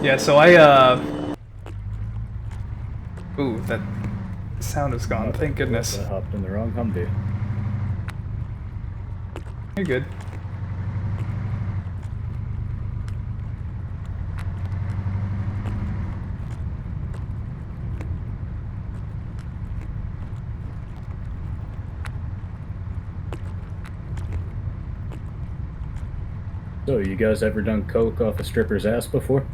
Yeah, so ooh, that sound is gone, thank goodness. I hopped in the wrong Humvee. You're good. So, you guys ever done coke off a stripper's ass before?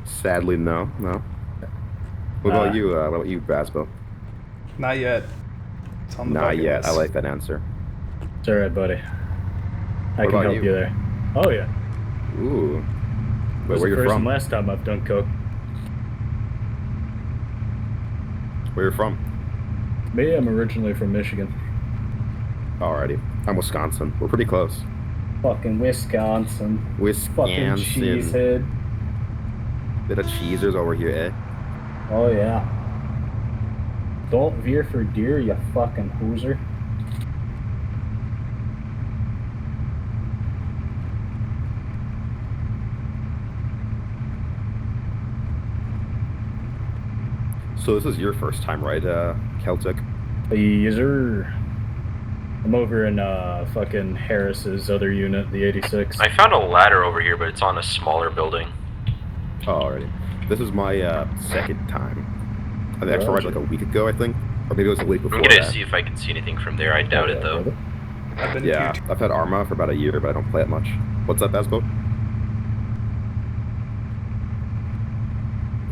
Sadly, no. What about you? What about you, Basbo? Not yet. It's on the Not bucket yet. list. I like that answer. It's alright, buddy. I can about help you? you there. Oh, yeah. Ooh. It was Where the you first from? and last time I've done coke. Where you from? Me, I'm originally from Michigan. Alrighty. I'm Wisconsin. We're pretty close. Fucking Wisconsin. Fucking Wisconsin. cheesehead. Bit of cheesers over here, eh? Oh, yeah. Don't veer for deer, you fucking hooser. So this is your first time, right, Celtic? Yes, sir. I'm over in fucking Harris's other unit, the 86. I found a ladder over here, but it's on a smaller building. Alrighty. This is my second time. I actually arrived like a week ago, I think. Or maybe it was a week before I'm gonna that. see if I can see anything from there. I doubt it, though. I've been Yeah, I've had Arma for about a year, but I don't play it much. What's up, Basbo?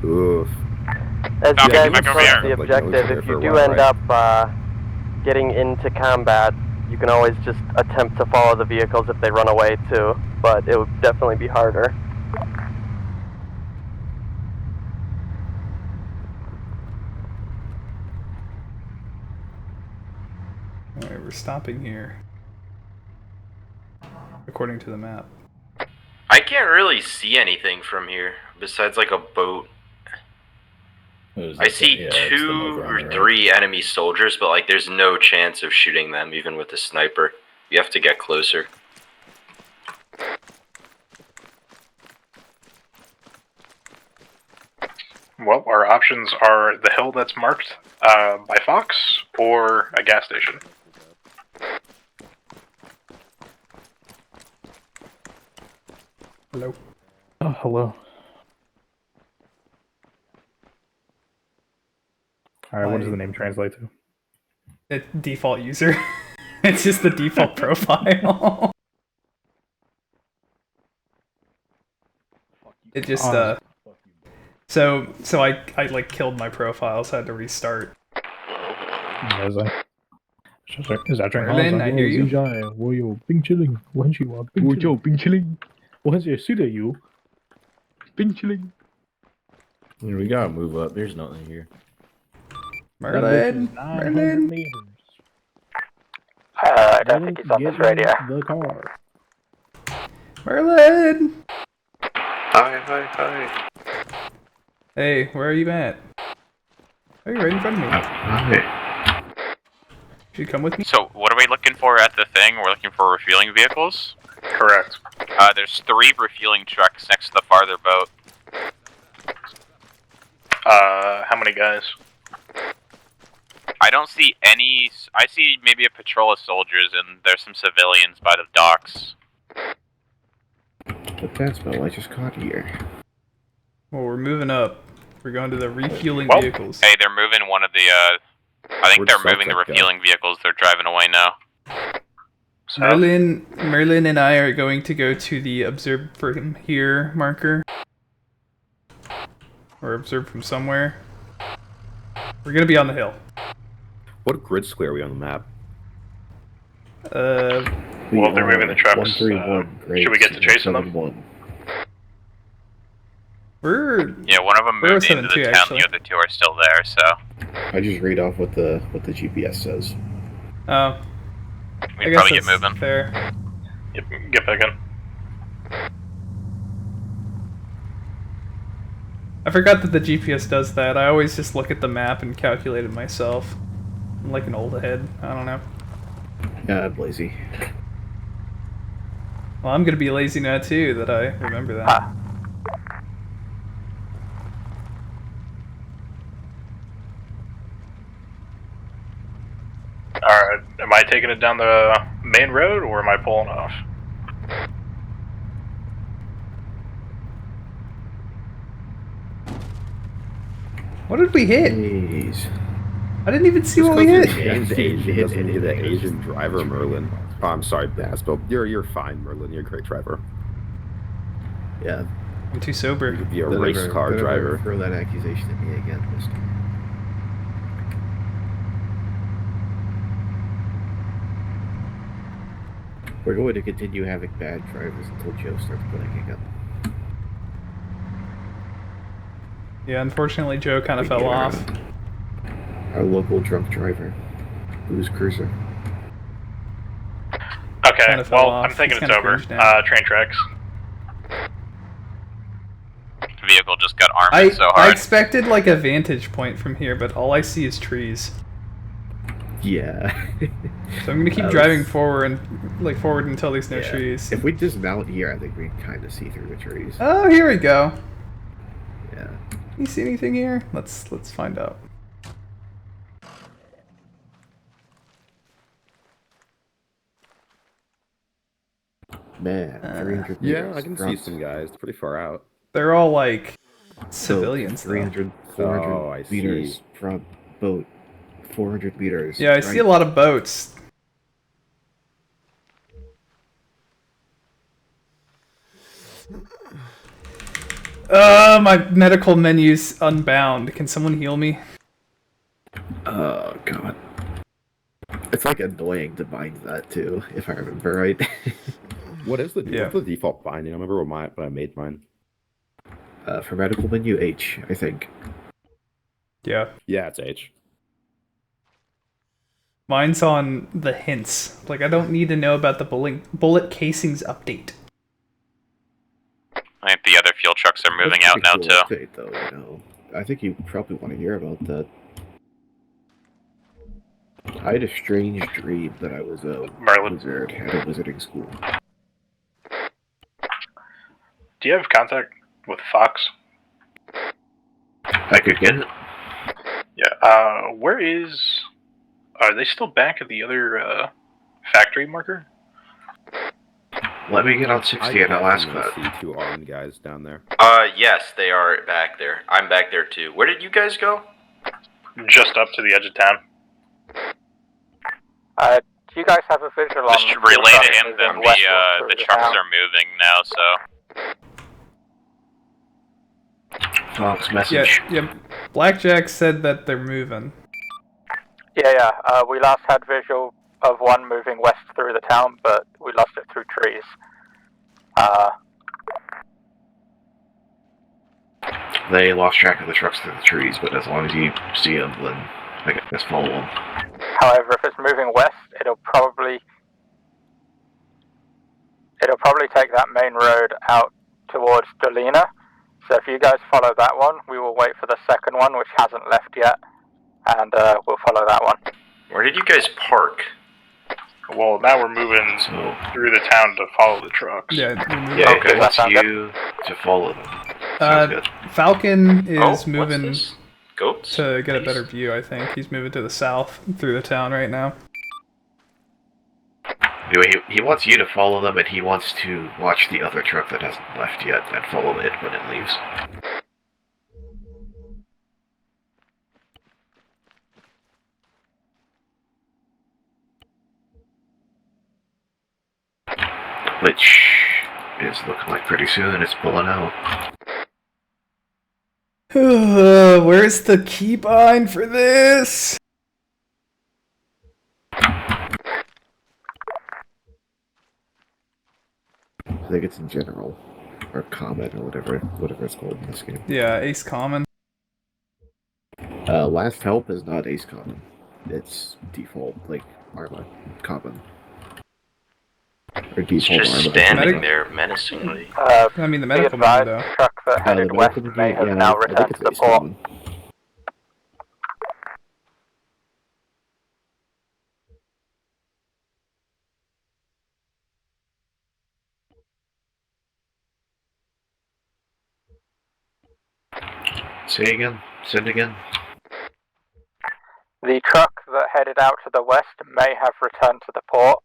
Oof. As you guys back over approach here. the Like, objective, military if for you a do while, end right? up getting into combat, you can always just attempt to follow the vehicles if they run away too, but it would definitely be harder. Alright, we're stopping here. According to the map. I can't really see anything from here, besides like a boat. I see two or three enemy soldiers, but like there's no chance of shooting them, even with a sniper. You have to get closer. Well, our options are the hill that's marked by Fox or a gas station. Hello. Oh, hello. Alright, what does the name translate to? Default user. It's just the default profile. It just so I like killed my profile, so I had to restart. Is that Merlin, I hear you. 我有冰淇淋，我很喜欢冰淇淋。我叫冰淇淋，我很喜欢you。冰淇淋。 We gotta move up. There's nothing here. Merlin. Traffic is office right here. The car. Merlin. Hi. Hey, where are you at? Oh, you're right in front of me. Hi. Should you come with me? So, what are we looking for at the thing? We're looking for refueling vehicles? Correct. There's 3 refueling trucks next to the farther boat. How many guys? I don't see any... I see maybe a patrol of soldiers, and there's some civilians by the docks. But that's what I just caught here. Well, we're moving up. We're going to the refueling Well, vehicles. Hey, they're moving one of the, I think Where'd they're moving the Celtic go? refueling vehicles. They're driving away now. So, Merlin and I are going to go to the observe from here marker. Or observe from somewhere. We're gonna be on the hill. What grid square are we on the map? well, if they're moving the trucks, should we get to chasing them? We're Yeah, one of them moved into 072 the town. actually. The other 2 are still there, so... I just read off what the GPS says. Oh, We can probably get that's moving. fair. Yep, get back in. I forgot that the GPS does that. I always just look at the map and calculate it myself. I'm like an old head. I don't know. Yeah, I'm lazy. Well, I'm gonna be lazy now too, that I remember that. Am I taking it down the main road, or am I pulling off? What did we hit? Jeez. I didn't even see Just what we 'cause hit. your name's Asian Hit doesn't mean you're the anything. Asian driver, Merlin. Oh, I'm sorry, Baspel. You're fine, Merlin. You're a great driver. Yeah. I'm too You sober. could be a Don't race ever- car don't ever driver. Throw that accusation at me again, mister. We're going to continue having bad drivers until Joe starts blanking up. Yeah, unfortunately, Joe kind of We fell get off. Our local drunk driver, Booze Cruiser. Okay, Kinda fell well, off. I'm thinking He's it's kinda over. cringed now. Train tracks. The vehicle just got armored I so hard. expected like a vantage point from here, but all I see is trees. Yeah. So I'm gonna keep That driving was- forward until there's no Yeah. trees. If we dismount here, I think we kind of see through the trees. Oh, here we go. Yeah. You see anything here? Let's find out. Man, 300 Yeah, meters I can see from- some guys. It's pretty far out. They're all like So, civilians. though. 300, 400 Oh, I meters see. from boat. 400 meters. Yeah, I see a lot of boats. My medical menu's unbound. Can someone heal me? Oh, God. It's like annoying to bind that too, if I remember right. What is the Yeah. what's the default binding? I remember when I made mine. For medical menu, H, I think. Yeah. Yeah, it's H. Mine's on the hints. Like, I don't need to know about the bullet casings update. I think the other fuel trucks are moving That's out a now pretty too. cool update, though, you know. I think you probably want to hear about that. I had a strange dream that I was a Merlin. wizard at a wizarding school. Do you have contact with Fox? I could get it. Yeah. Where is? Are they still back at the other factory marker? Let me get on 60 and I'll ask definitely that. see two armed guys down there. Yes, they are back there. I'm back there too. Where did you guys go? Just up to the edge of town. Do you guys have a visual Just on relay to trucks him moving that westward the through trucks town? are moving now, so Fox Yeah, message. yeah. Blackjack said that they're moving. Yeah. We last had visual of one moving west through the town, but we lost it through trees. They lost track of the trucks through the trees, but as long as you see them, then I guess follow them. However, if it's moving west, it'll probably take that main road out towards Dolina. So if you guys follow that one, we will wait for the second one, which hasn't left yet, and we'll follow that one. Where did you guys park? Well, now we're moving So, through the town to follow the trucks. Yeah. we're moving. yeah, Okay, it wants that sounds you to follow them. Sounds good. Falcon is What's moving this? Goats? to get a Nice. better view, I think. He's moving to the south through the town right now. Anyway, he wants you to follow them, and he wants to watch the other truck that hasn't left yet and follow it when it leaves. Which is looking like pretty soon it's pulling out. Where's the keybind for this? I think it's in general, or common, or whatever it's called in this game. Yeah, Ace Common. Last Help is not Ace Common. It's default, like, Arma Common. Or It's default just Arma. standing Medic- there menacingly. I mean, the Be medical menu, advised, though. the truck that The headed west medical may menu, have yeah, now I think returned it's to Ace port. Common. Say again. Send again. The truck that headed out to the west may have returned to the port,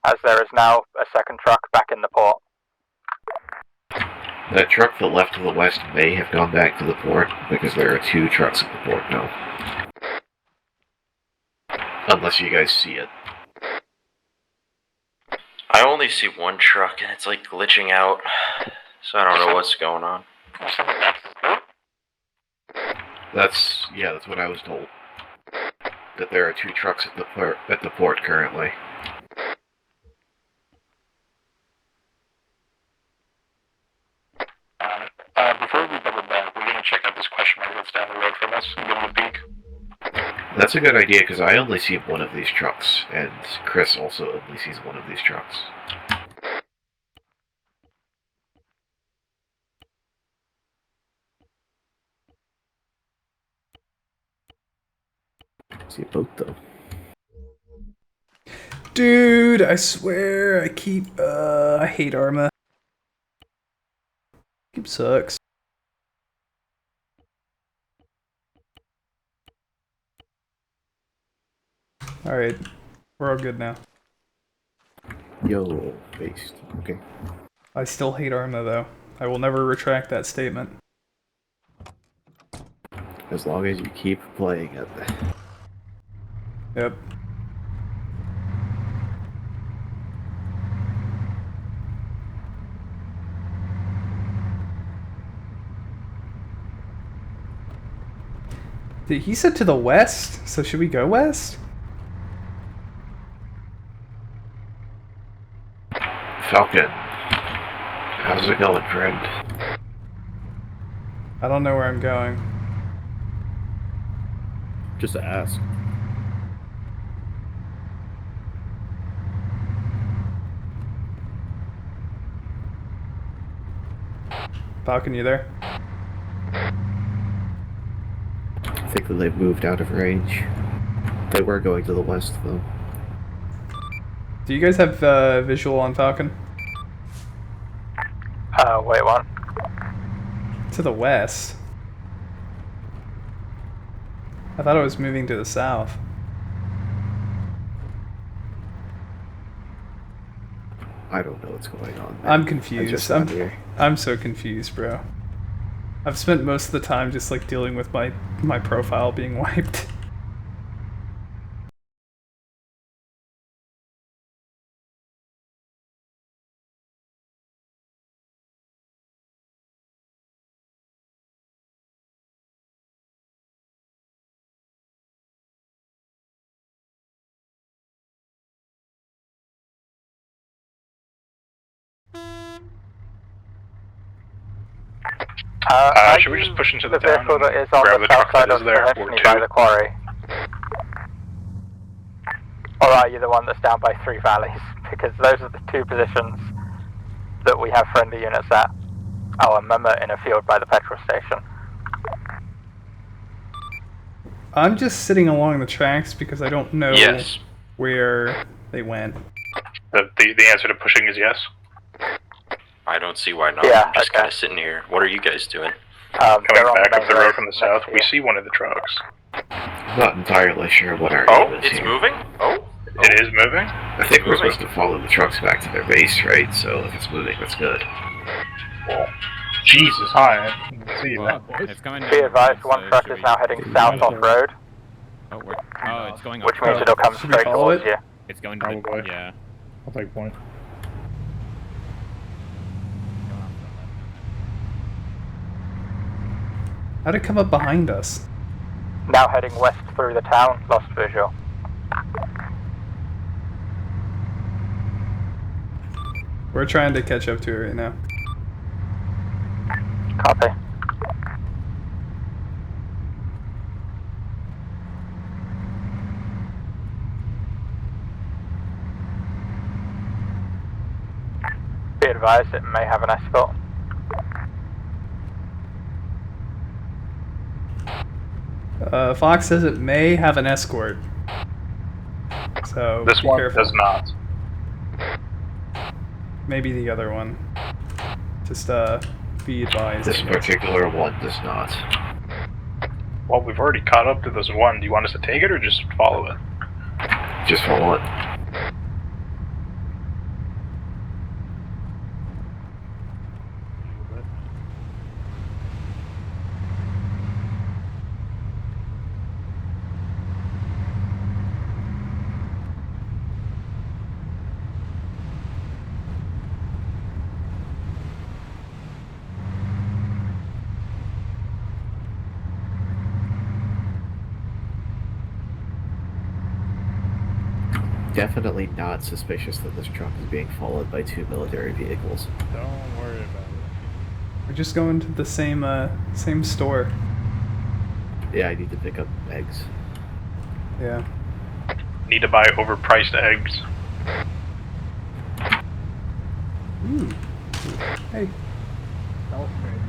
as there is now a second truck back in the port. That truck that left to the west may have gone back to the port, because there are 2 trucks at the port now. Unless you guys see it. I only see one truck and it's like glitching out, so I don't know what's going on. That's what I was told. That there are 2 trucks at the port currently. Before we double back, we're going to check out this question mark that's down the road from us and give it a peek. That's a good idea, because I only see one of these trucks, and Chris also only sees one of these trucks. I see a boat though. Dude, I swear I hate Arma. Keep sucks. Alright, we're all good now. Yo, based. Okay. I still hate Arma though. I will never retract that statement. As long as you keep playing it. Yep. Dude, he said to the west, so should we go west? Falcon, how's it going, friend? I don't know where I'm going. Just to ask. Falcon, you there? I think that they've moved out of range. They were going to the west though. Do you guys have visual on Falcon? Wait one. To the west. I thought it was moving to the south. I don't know what's going on. Man. I'm confused. I'm here. I'm so confused, bro. I've spent most of the time just like dealing with my profile being wiped. Should we just push into the the town vehicle and that is on grab the the south truck that side is of there, or Anthony by 2? the quarry? Or are you the one that's down by 3 valleys? Because those are the 2 positions that we have friendly units at. Oh, and Mema in a field by the petrol station. I'm just sitting along the tracks because I don't know Yes. where they went. The answer to pushing is yes. I don't see why not. Yeah, I'm just okay. kind of sitting here. What are you guys doing? Coming They're on back the up the main road from the next south, to we you. see one of the trucks. Not entirely sure what our Oh, aim is it's here. moving? Oh. It is moving? I think we're supposed to follow the trucks back to their base, right? So if it's moving, that's good. Well, Jesus, hi. I didn't see that. It's coming Be down advised, the road, one so truck should is we- now heading south off road, Oh, it's going up. which means it'll come Should we straight follow towards it? you. It's going to Probably. the... Yeah. I'll take point. How'd it come up behind us? Now heading west through the town, lost visual. We're trying to catch up to it right now. Copy. Be advised, it may have an escort. Fox says it may have an escort. So This be one careful. does not. Maybe the other one. Just be advised. This particular one does not. Well, we've already caught up to this one. Do you want us to take it or just follow it? Just follow it. Definitely not suspicious that this truck is being followed by 2 military vehicles. Don't worry about it. We're just going to the same store. Yeah, I need to pick up eggs. Yeah. Need to buy overpriced eggs. Ooh. Hey. That was very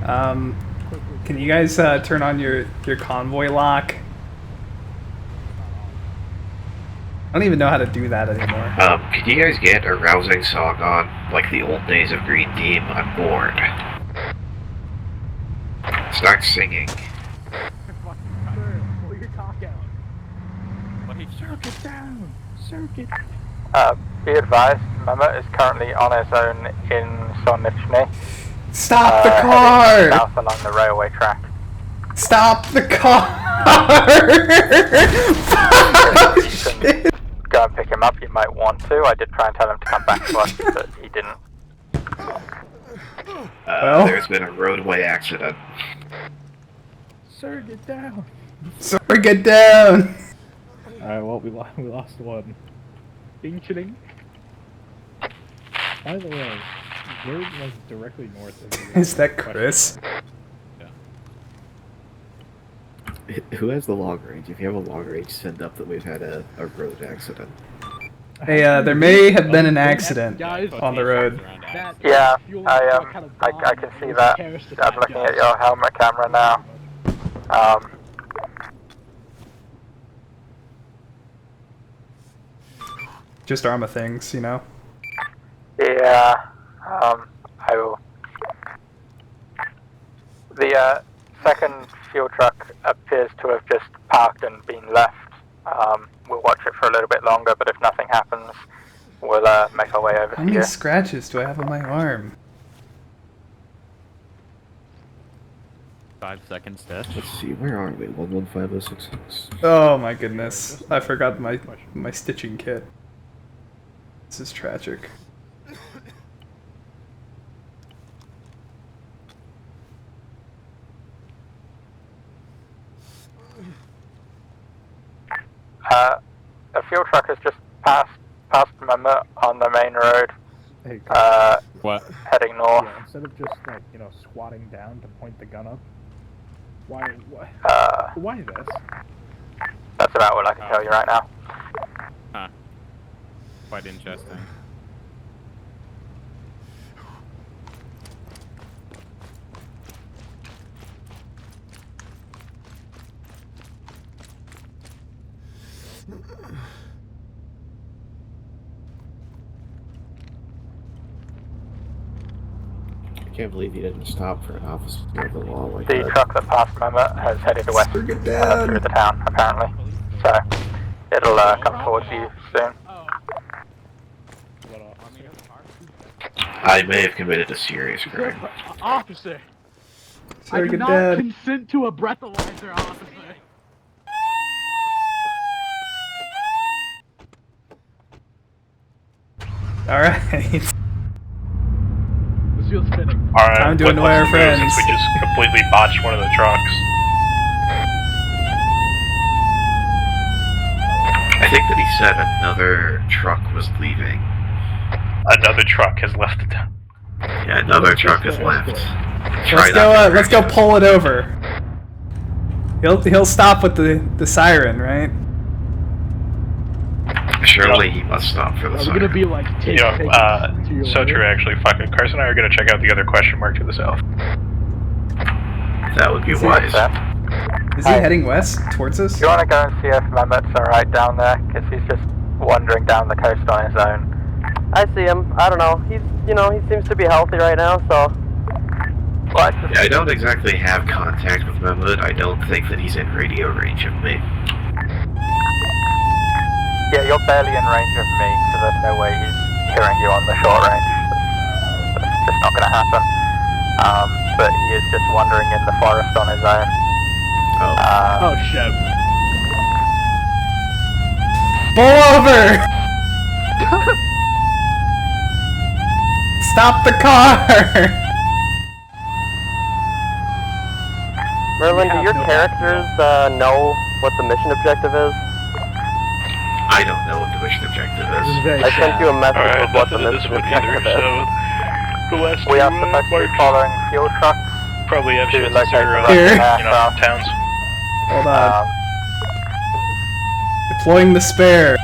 nice. Can you guys turn on your convoy lock? I don't even know how to do that anymore. Could you guys get a rousing song on, like the old days of Green Team, on board? Start singing. Sir, pull your cock out. Circuit down! Circuit! Be advised, Mehmet is currently on his own in Solnichny. Stop the heading car! south along the railway track. Stop the car! You can go and pick him up, you might want to. I did try and tell him to come back to us, but he didn't. Well? There's been a roadway accident. Sir, get down! Sir, get down! Alright, well, we lost one. Bing chilling. By the way, we're like directly north of the Is that Chris? Who has the long range? If you have a long range, send up that we've had a road accident. Hey, there may have been an accident on the road. Yeah, I can see that. I'm looking at your helmet camera now. Just Arma things, you know? Yeah, I will. The second fuel truck appears to have just parked and been left. We'll watch it for a little bit longer, but if nothing happens, we'll make our way over How to many you. scratches do I have on my arm? 5 seconds death. Let's see, where are we? 115066. Oh my goodness. I forgot my stitching kit. This is tragic. A fuel truck has just passed Mehmet on the main road, Hey, What? heading north. yeah, instead of just like, squatting down to point the gun up, why this? That's about what I can tell you right now. Huh. Quite interesting. I can't believe he didn't stop for an officer of the law like The that. truck that passed Mehmet has headed west Get through down! the town, apparently. So, it'll come towards you soon. What officer? I may have committed a serious crime. Officer, I Sir, do get not down! consent to a breathalyzer, officer. Alright. This feels fitting. Alright, Time to annoy our friends. Since we just completely botched one of the trucks. I think that he said another truck was leaving. Another truck has left the town. Yeah, another truck has left. Let's go pull it over. He'll stop with the siren, right? Surely he must stop for the Are we siren. gonna be like, take So your true actually. Fucking Carson and I are gonna check out the other question mark to the south. That would be See wise. that? Is he Hey. heading west towards us? Do you want to go and see if Mehmet's alright down there? Because he's just wandering down the coast on his own. I see him. I don't know. He seems to be healthy right now, so. What? Yeah, I don't exactly have contact with Mahmoud. I don't think that he's in radio range of me. Yeah, you're barely in range of me, so there's no way he's hearing you on the short range. That's just not going to happen. But he is just wandering in the forest on his own. Oh shit. Pull over! Stop the car! Merlin, do your characters know what the mission objective is? I don't know what the mission objective is. I sent you a message Alright, of what the nothing to this mission one either, objective is. so the last We two are supposed to be following fuel trucks. probably have to shit locate are, the Here. towns. Hold on. Deploying the spare.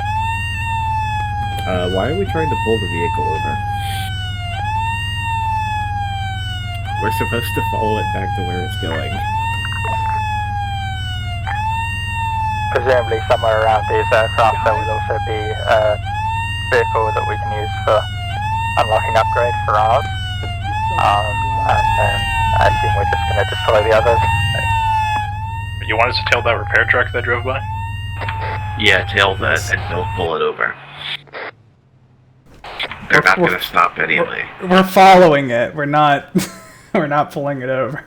Why are we trying to pull the vehicle over? We're supposed to follow it back to where it's going. Presumably somewhere around these aircraft there will also be a vehicle that we can use for unlocking upgrades for ours. And then I assume we're just going to destroy the others. You want us to tail that repair truck that drove by? Yeah, tail that and don't pull it over. They're not going to stop anyway. We're following it. We're not. We're not pulling it over.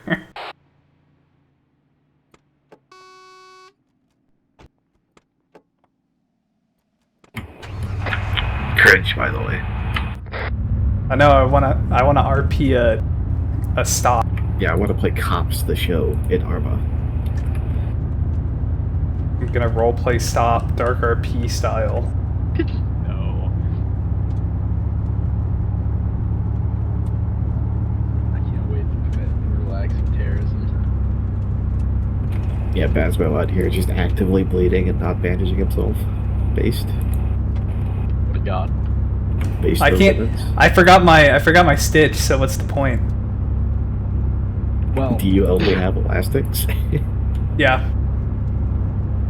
Cringe, by the way. I know. I wanna RP a stop. Yeah, I want to play Cops the Show in Arma. I'm gonna roleplay stop dark RP style. No. I can't wait to commit relaxing terrorism. Yeah, Basmo out here just actively bleeding and not bandaging himself. Based. What a god. Based I on can't. evidence. I forgot my stitch. So what's the point? Well, Do you only have elastics? Yeah.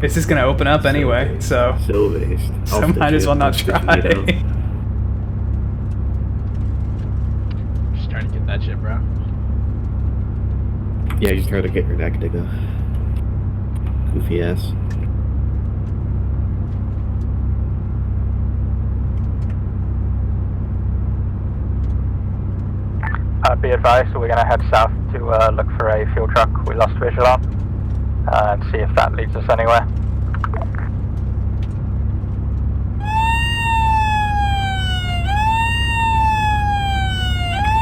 It's just gonna open up anyway. So So based. so Off the might as chip, well not off the try. tomato. just trying to get that shit, bro. Yeah, just trying to get your neck, nigga. Goofy ass. Be advised, we're going to head south to look for a fuel truck we lost visual on and see if that leads us anywhere.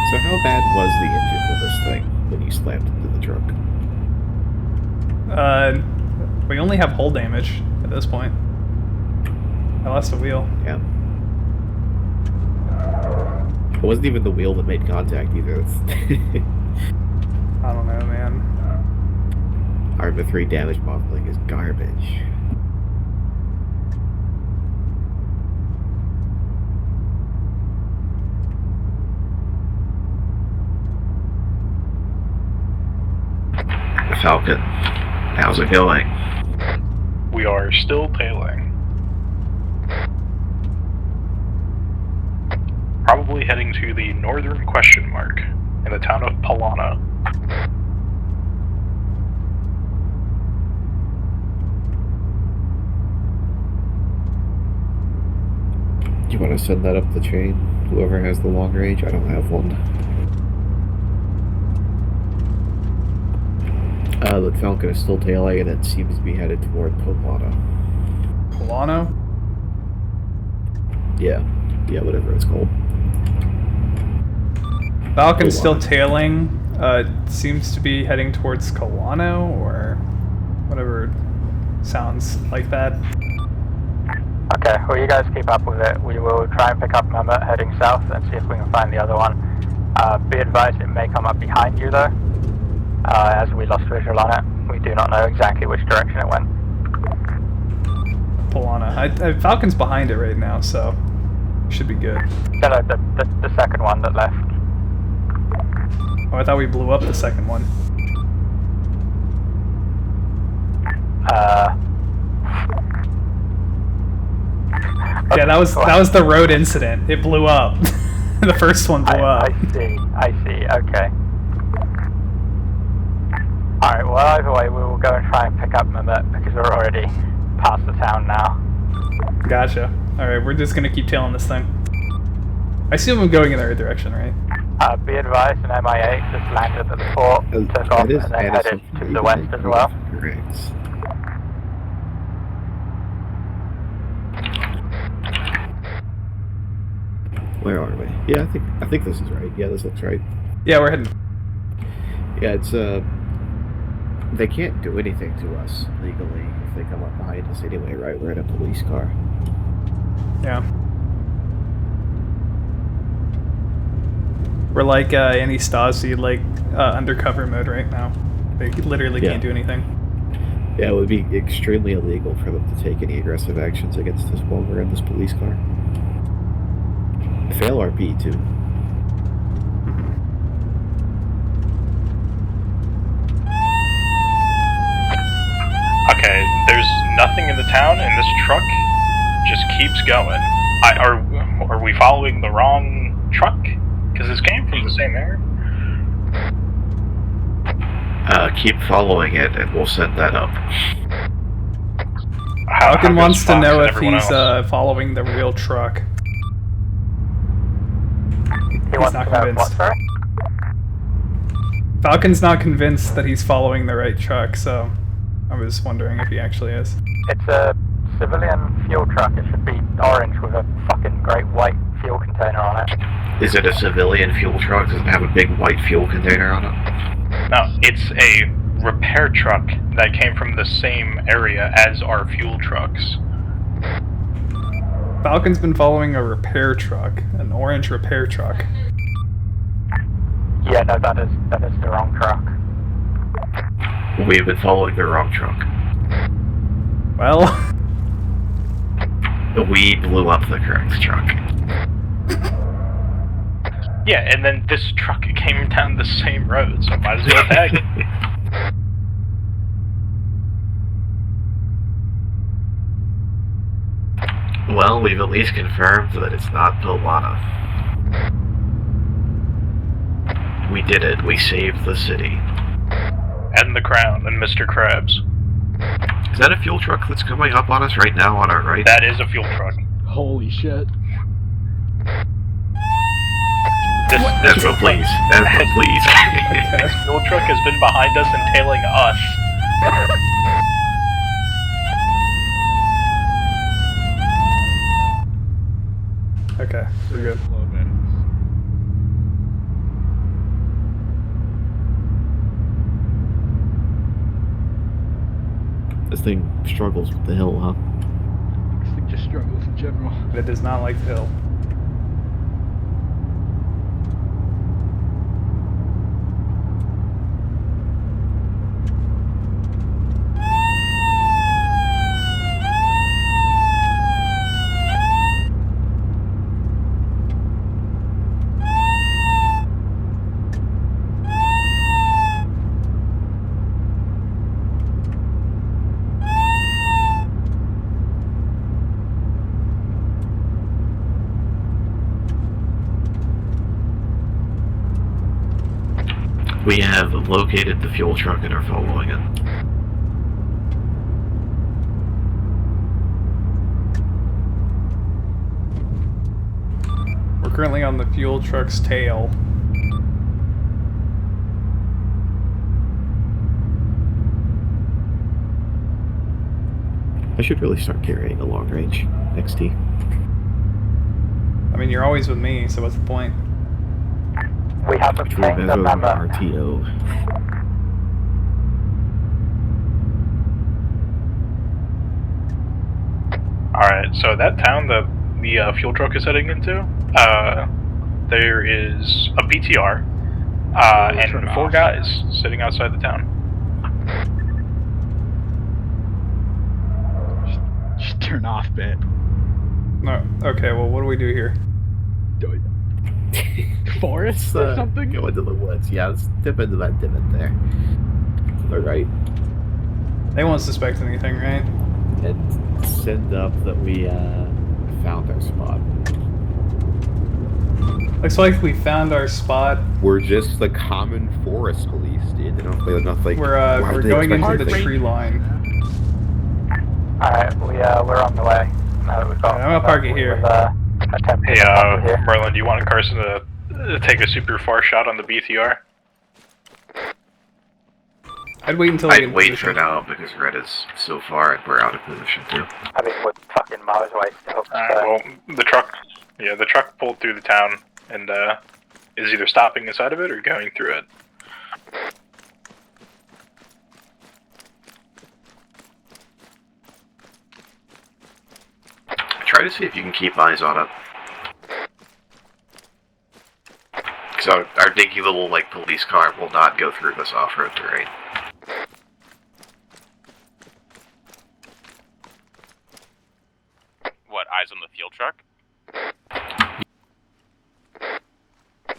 So how bad was the engine to this thing when you slammed into the truck? We only have hull damage at this point. I lost a wheel. Yeah. It wasn't even the wheel that made contact either. I don't know, man. Arma 3 damage modeling is garbage. Falcon, how's it going? We are still tailing. Probably heading to the northern question mark in the town of Palana. Do you want to send that up the chain? Whoever has the long range? I don't have one. The Falcon is still tailing and it seems to be headed toward Polana. Polano? Yeah, whatever it's called. Falcon's still tailing. Seems to be heading towards Colano or whatever sounds like that. Okay, well you guys keep up with it. We will try and pick up Mehmet heading south and see if we can find the other one. Be advised, it may come up behind you though, as we lost visual on it. We do not know exactly which direction it went. Polana. Falcon's behind it right now, so should be good. No, the second one that left. Oh, I thought we blew up the second one. Yeah, that was the road incident. It blew up. The first one blew up. I see, okay. Alright, well either way, we will go and try and pick up Mehmet because we're already past the town now. Gotcha. Alright, we're just gonna keep tailing this thing. I assume I'm going in the right direction, right? Be advised, an MI8 just landed at the port, took off, and then headed to the west as well. Where are we? Yeah, I think this is right. Yeah, this looks right. Yeah, we're heading. Yeah, it's they can't do anything to us legally if they come up behind us anyway, right? We're in a police car. Yeah. We're like any Stasi, like undercover mode right now. They literally can't do anything. Yeah, it would be extremely illegal for them to take any aggressive actions against us while we're in this police car. Fail RP too. Okay, there's nothing in the town, and this truck just keeps going. Are we following the wrong truck? Because this came from the same area. Keep following it, and we'll set that up. Falcon wants to know if he's following the real truck. He's not convinced. Falcon's not convinced that he's following the right truck, so I was wondering if he actually is. It's a civilian fuel truck. It should be orange with a fucking great white fuel container on it. Is it a civilian fuel truck? Does it have a big white fuel container on it? No, it's a repair truck that came from the same area as our fuel trucks. Falcon's been following a repair truck, an orange repair truck. Yeah, no, that is the wrong truck. We've been following the wrong truck. Well, we blew up the correct truck. Yeah, and then this truck came down the same road, so might as well tag it. Well, we've at least confirmed that it's not Pilwana. We did it. We saved the city. And the Crown and Mr. Krabs. Is that a fuel truck that's coming up on us right now on our right? That is a fuel truck. Holy shit. Ezra, please. Ezra, please. This fuel truck has been behind us and tailing us. okay, we're good. This thing struggles with the hill, huh? This thing just struggles in general. It does not like the hill. We have located the fuel truck and are following it. We're currently on the fuel truck's tail. I should really start carrying a long range XT. I mean, you're always with me, so what's the point? We have obtained a member. RTO. Alright, so that town that the fuel truck is heading into, there is a BTR, and 4 guys sitting outside the town. Just turn off, bit. No. Okay, well, what do we do here? Forest or something? Go into the woods. Yeah, let's dip into that divot there. To the right. They won't suspect anything, right? And send up that we found our spot. Looks like we found our spot. We're just the common forest police, dude. They don't play enough like. We're going into the tree line. Alright, we're on the way. Now that we've got. I'm gonna park it here. Hey, Merlin, do you want Carson to take a super far shot on the BTR? I'd wait until I'd wait for now because red is so far and we're out of position too. I mean, we're fucking miles away still. Well, the truck pulled through the town and is either stopping inside of it or going through it. Try to see if you can keep eyes on it. So our dinky little like police car will not go through this off-road terrain. What, eyes on the fuel truck?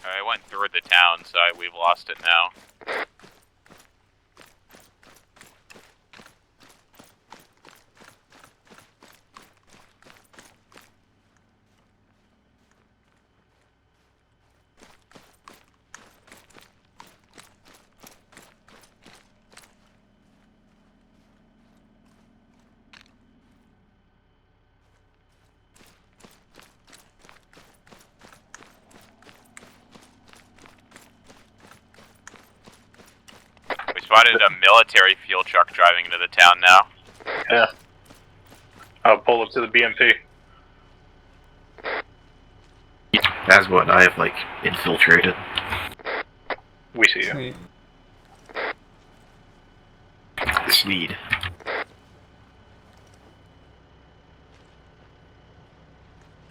I went through the town, so we've lost it now. Spotted a military fuel truck driving into the town now. Yeah. I'll pull up to the BMP. That's what I have like infiltrated. We see you. Sneed.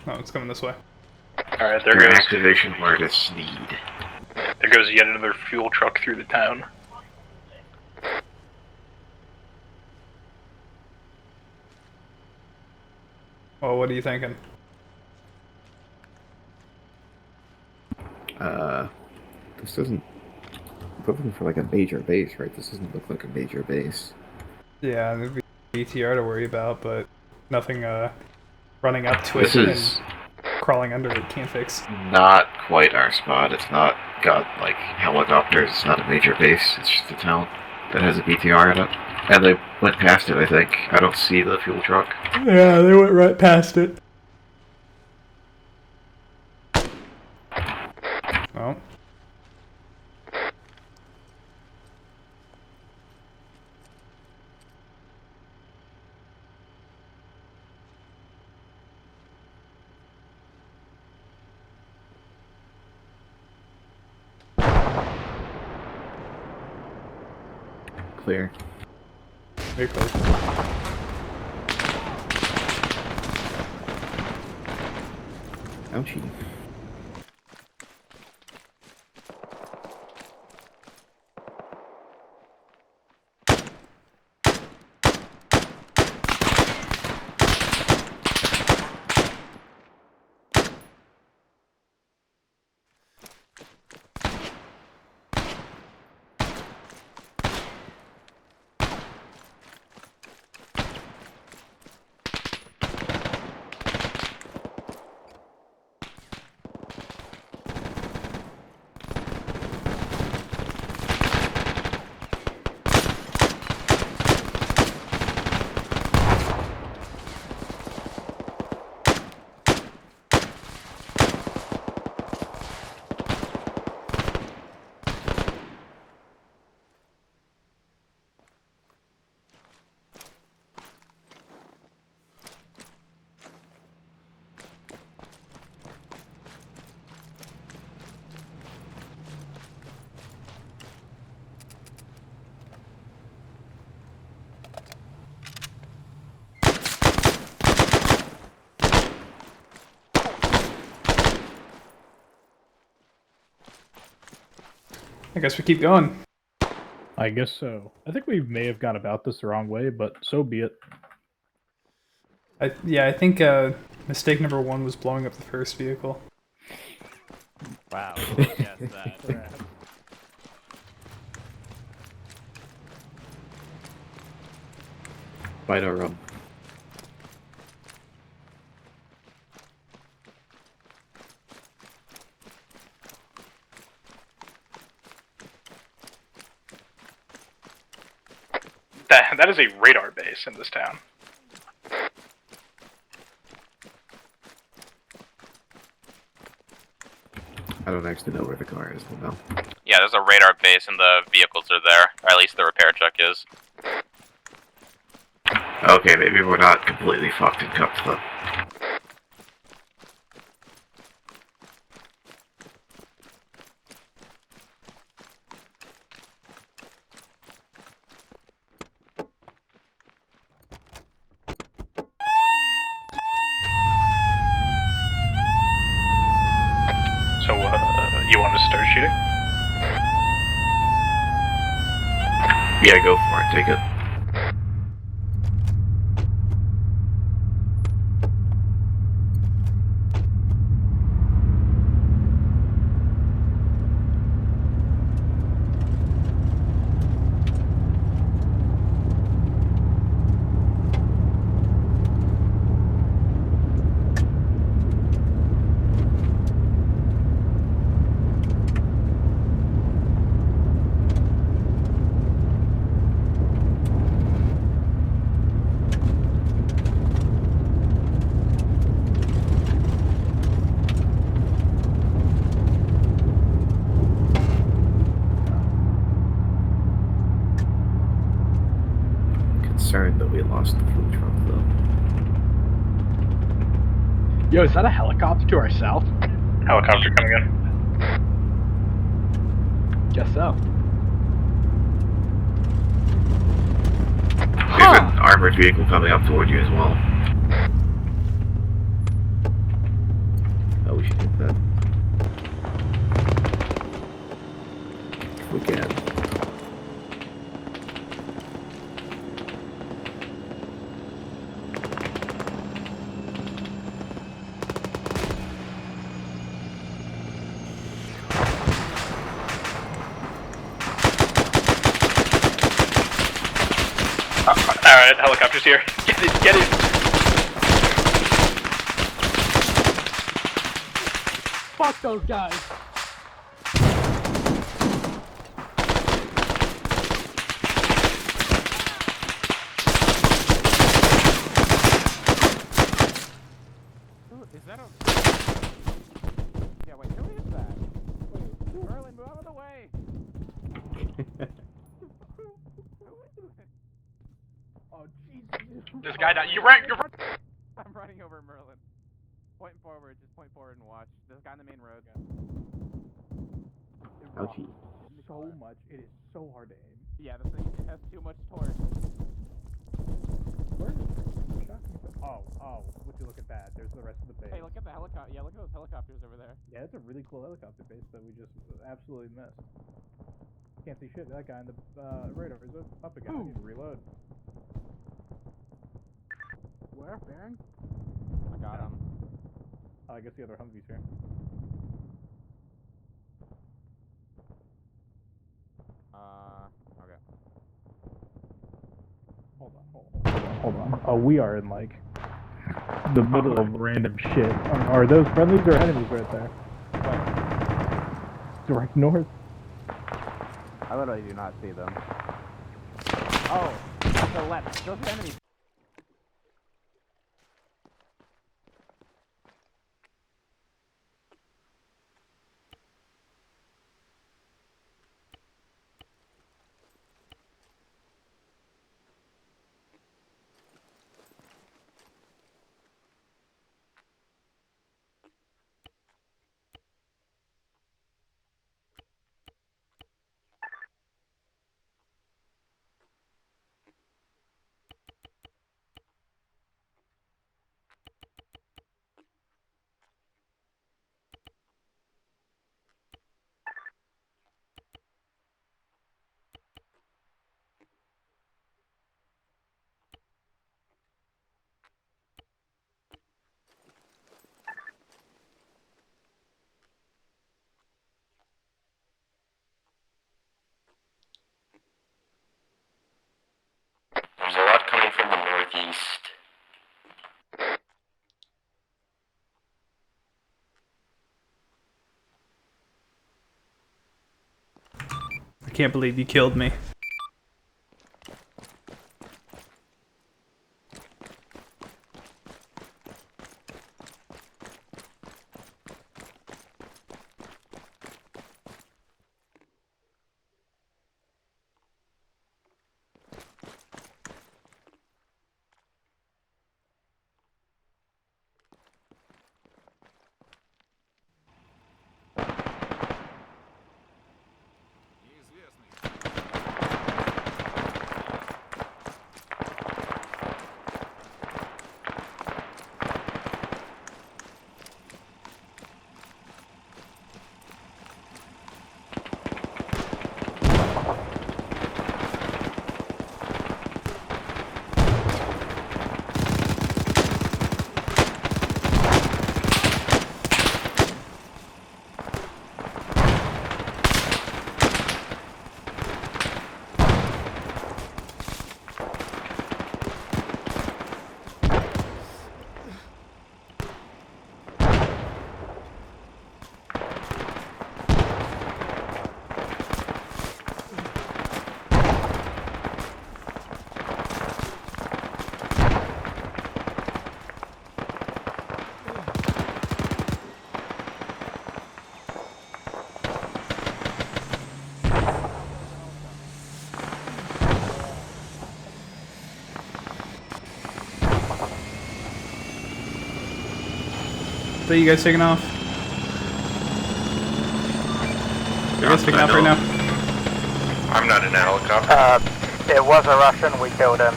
Oh, it's coming this way. Alright, there Your goes. activation word is Sneed. There goes yet another fuel truck through the town. Well, what are you thinking? This doesn't. We're looking for like a major base, right? This doesn't look like a major base. Yeah, there'd be BTR to worry about, but nothing running up to This it is and crawling under it can't fix. not quite our spot. It's not got like helicopters. It's not a major base. It's just a town that has a BTR in it. And they went past it, I think. I don't see the fuel truck. Yeah, they went right past it. Oh. Clear. Very close. Ouchie. I guess we keep going. I guess so. I think we may have gone about this the wrong way, but so be it. I think mistake number 1 was blowing up the first vehicle. Wow. Yes, that. Bite our rum. That is a radar base in this town. I don't actually know where the car is, though. Yeah, there's a radar base and the vehicles are there. Or at least the repair truck is. Okay, maybe we're not completely fucked and cooked then. So, you want to start shooting? Yeah, go for it. Take it. Concerned that we lost the fuel truck, though. Yo, is that a helicopter to our south? Helicopter coming in. Guess so. There's an armored vehicle coming up toward you as well. Oh, we should hit that. If we can. Alright, helicopter's here. Get it, get it! Fuck those guys! Is that a... Yeah, wait, who is that? Wait, Merlin, move out of the way! Oh, Jesus. This guy died. You're right, you're right! I'm running over Merlin. Point forward, just point forward and watch. There's a guy on the main road. Ouchie. So much. It is so hard to aim. Yeah, the thing has too much torque. Where is it? Shocking. Oh, would you look at that? There's the rest of the base. Hey, look at the helicopter. Yeah, look at those helicopters over there. Yeah, it's a really cool helicopter base that we just absolutely missed. Can't see shit. That guy in the radar is up again. I need to reload. Where, Baron? I got him. I guess the other Humvee's here. Okay. Hold on. Oh, we are in like the middle of random shit. Are those friendlies or enemies right there? Direct north. I literally do not see them. Oh, to the left. Those are enemies. There's a lot coming from the northeast. I can't believe you killed me. that you guys taking off? You guys taking off right now? I'm not in a helicopter. It was a Russian, we killed him.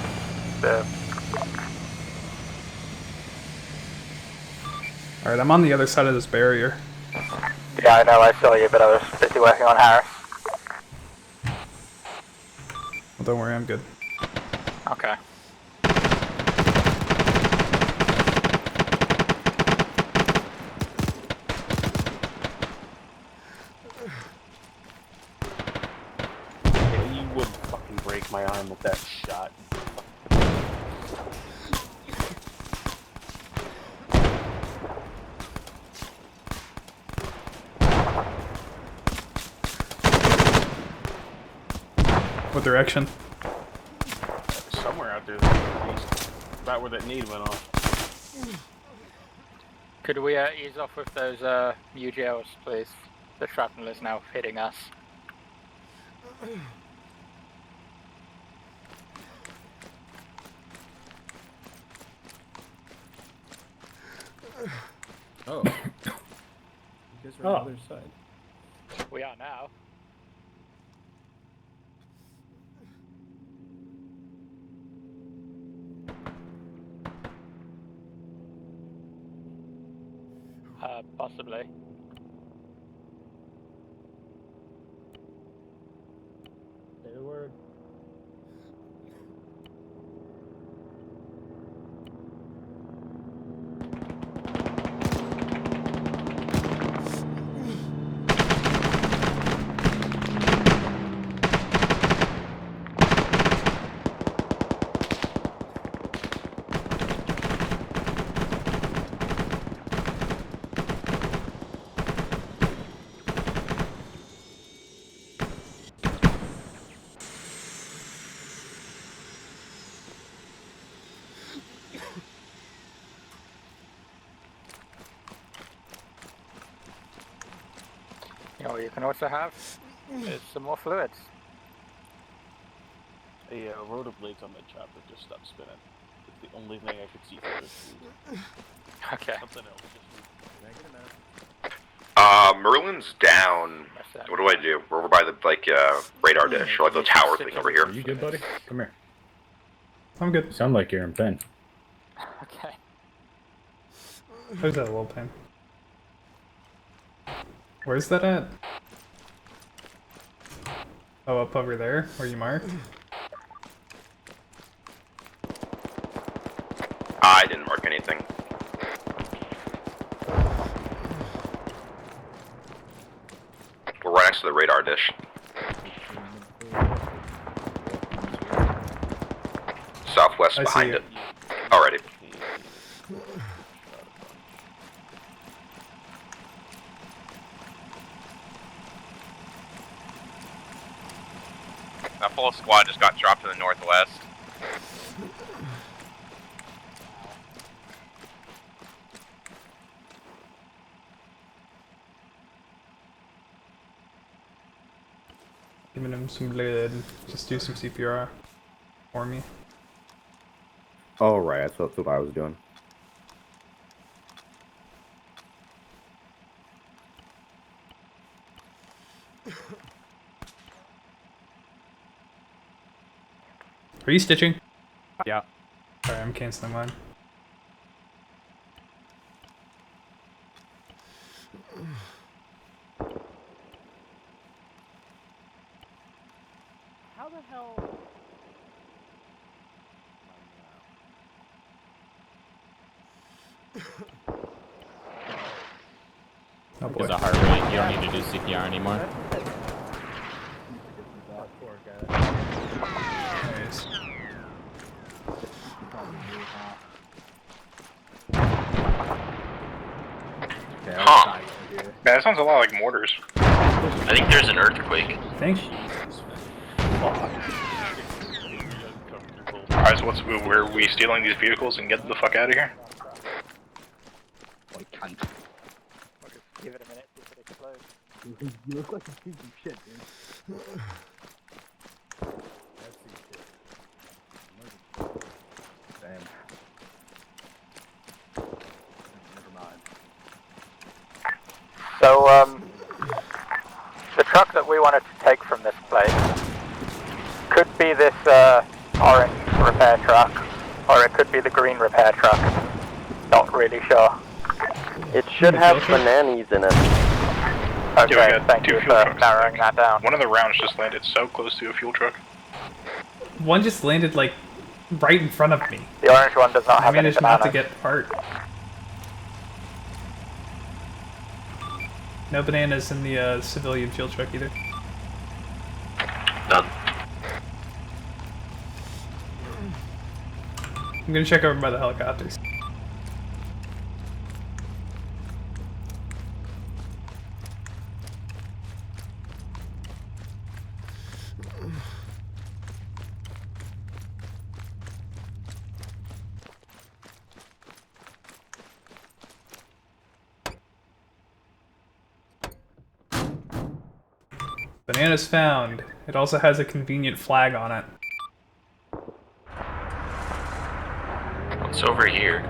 Alright, I'm on the other side of this barrier. Yeah, I know, I saw you, but I was busy working on Harris. Well, don't worry, I'm good. Okay. You wouldn't fucking break my arm with that shot. What direction? Somewhere out there, about where that nade went off. Could we ease off with those UGLs, please? The shrapnel is now hitting us. Oh. You guys are on the other side. We are now. Possibly. Say the word. You know what you can also have is some more fluids. A rotor blades on the chopper just stopped spinning. It's the only thing I could see for this. Okay. Something else. Merlin's down. What do I do? We're over by the radar dish, or like the tower thing over here. Are you good, buddy? Come here. I'm good. You sound like you're in pain. Okay. There's that little pain. Where's that at? Oh, up over there, where you marked? I didn't mark anything. We're right next to the radar dish. Southwest behind it. Alrighty. That full squad just got dropped to the northwest. Giving him some blood. Just do some CPR for me. Oh, right, that's what I was doing. Are you stitching? Yeah. Sorry, I'm canceling mine. How the hell? Oh boy. Because of heart rate, you don't need to do CPR anymore. Nice. Huh. Yeah, that sounds a lot like mortars. I think there's an earthquake. Thanks. Alright, so what's the move? Where are we stealing these vehicles and get the fuck out of here? Like cunt. Give it a minute, see if it explodes. You look like a piece of shit, dude. Damn. Never mind. truck that we wanted to take from this place could be this orange repair truck, or it could be the green repair truck. Not really sure. It should have bananas in it. Okay, thank you for narrowing that down. One of the rounds just landed so close to a fuel truck. One just landed like right in front of me. The orange one does not I have any managed not to bananas. get part. No bananas in the civilian fuel truck either. Done. I'm gonna check over by the helicopters. Bananas found. It also has a convenient flag on it. It's over here.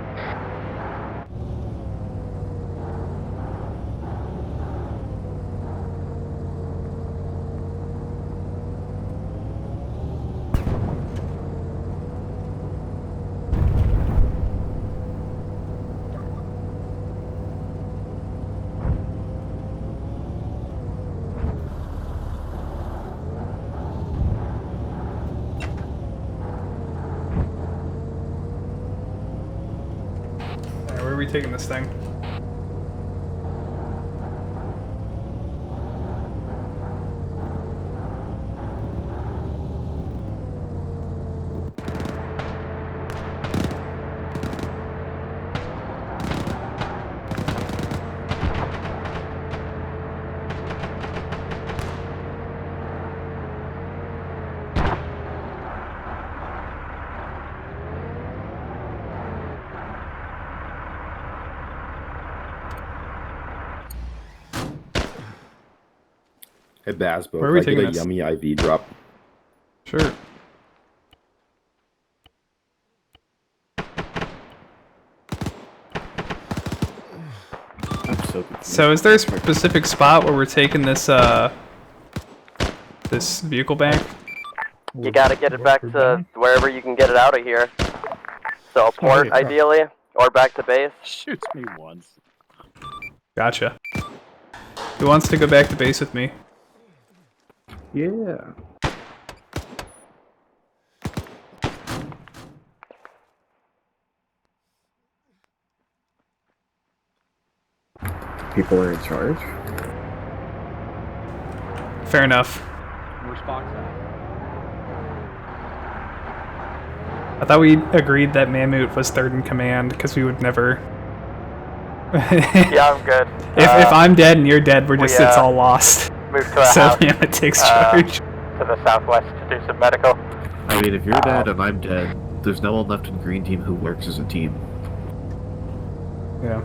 Alright, where are we taking this thing? Hey Basbo, Where are we can I taking get a this? yummy IV drop? Sure. I'm so confused. So is there a specific spot where we're taking this this vehicle back? You gotta get it back to wherever you can get it out of here. So a port, ideally, or back to base. Shoots me once. Gotcha. Who wants to go back to base with me? Yeah. People are in charge. Fair enough. Where's Fox at? I thought we agreed that Mammut was third in command because we would never. Yeah, I'm good. If I'm dead and you're dead, it's all lost. Move to a So house Mammut takes charge. to the southwest to do some medical. I mean, if you're dead and I'm dead, there's no one left in Green Team who works as a team. Yeah.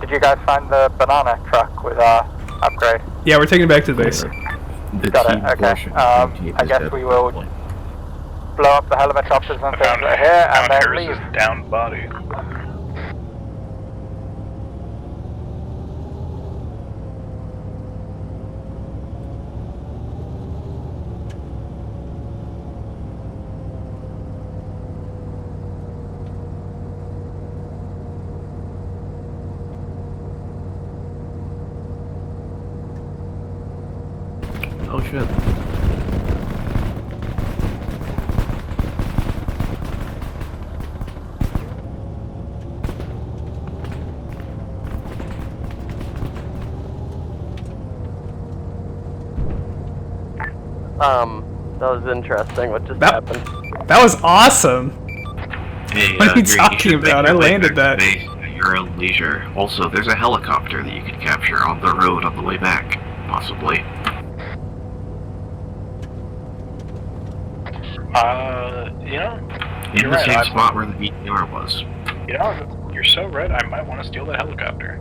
Did you guys find the banana truck with our upgrade? Yeah, we're taking it back to the base. The Got team it, okay. portion of Green Team I is guess dead. we will blow up the helicopters and things that are here and then leave. Harris's downed body. Oh shit. That was interesting. What just happened? That was awesome. Hey, What are you Green, talking should make about? your I way landed back to that. base at your own leisure. Also, there's a helicopter that you can capture on the road on the way back, possibly. You know, In you're the right. same I- spot where the VTR was. You know, you're so right. I might want to steal that helicopter.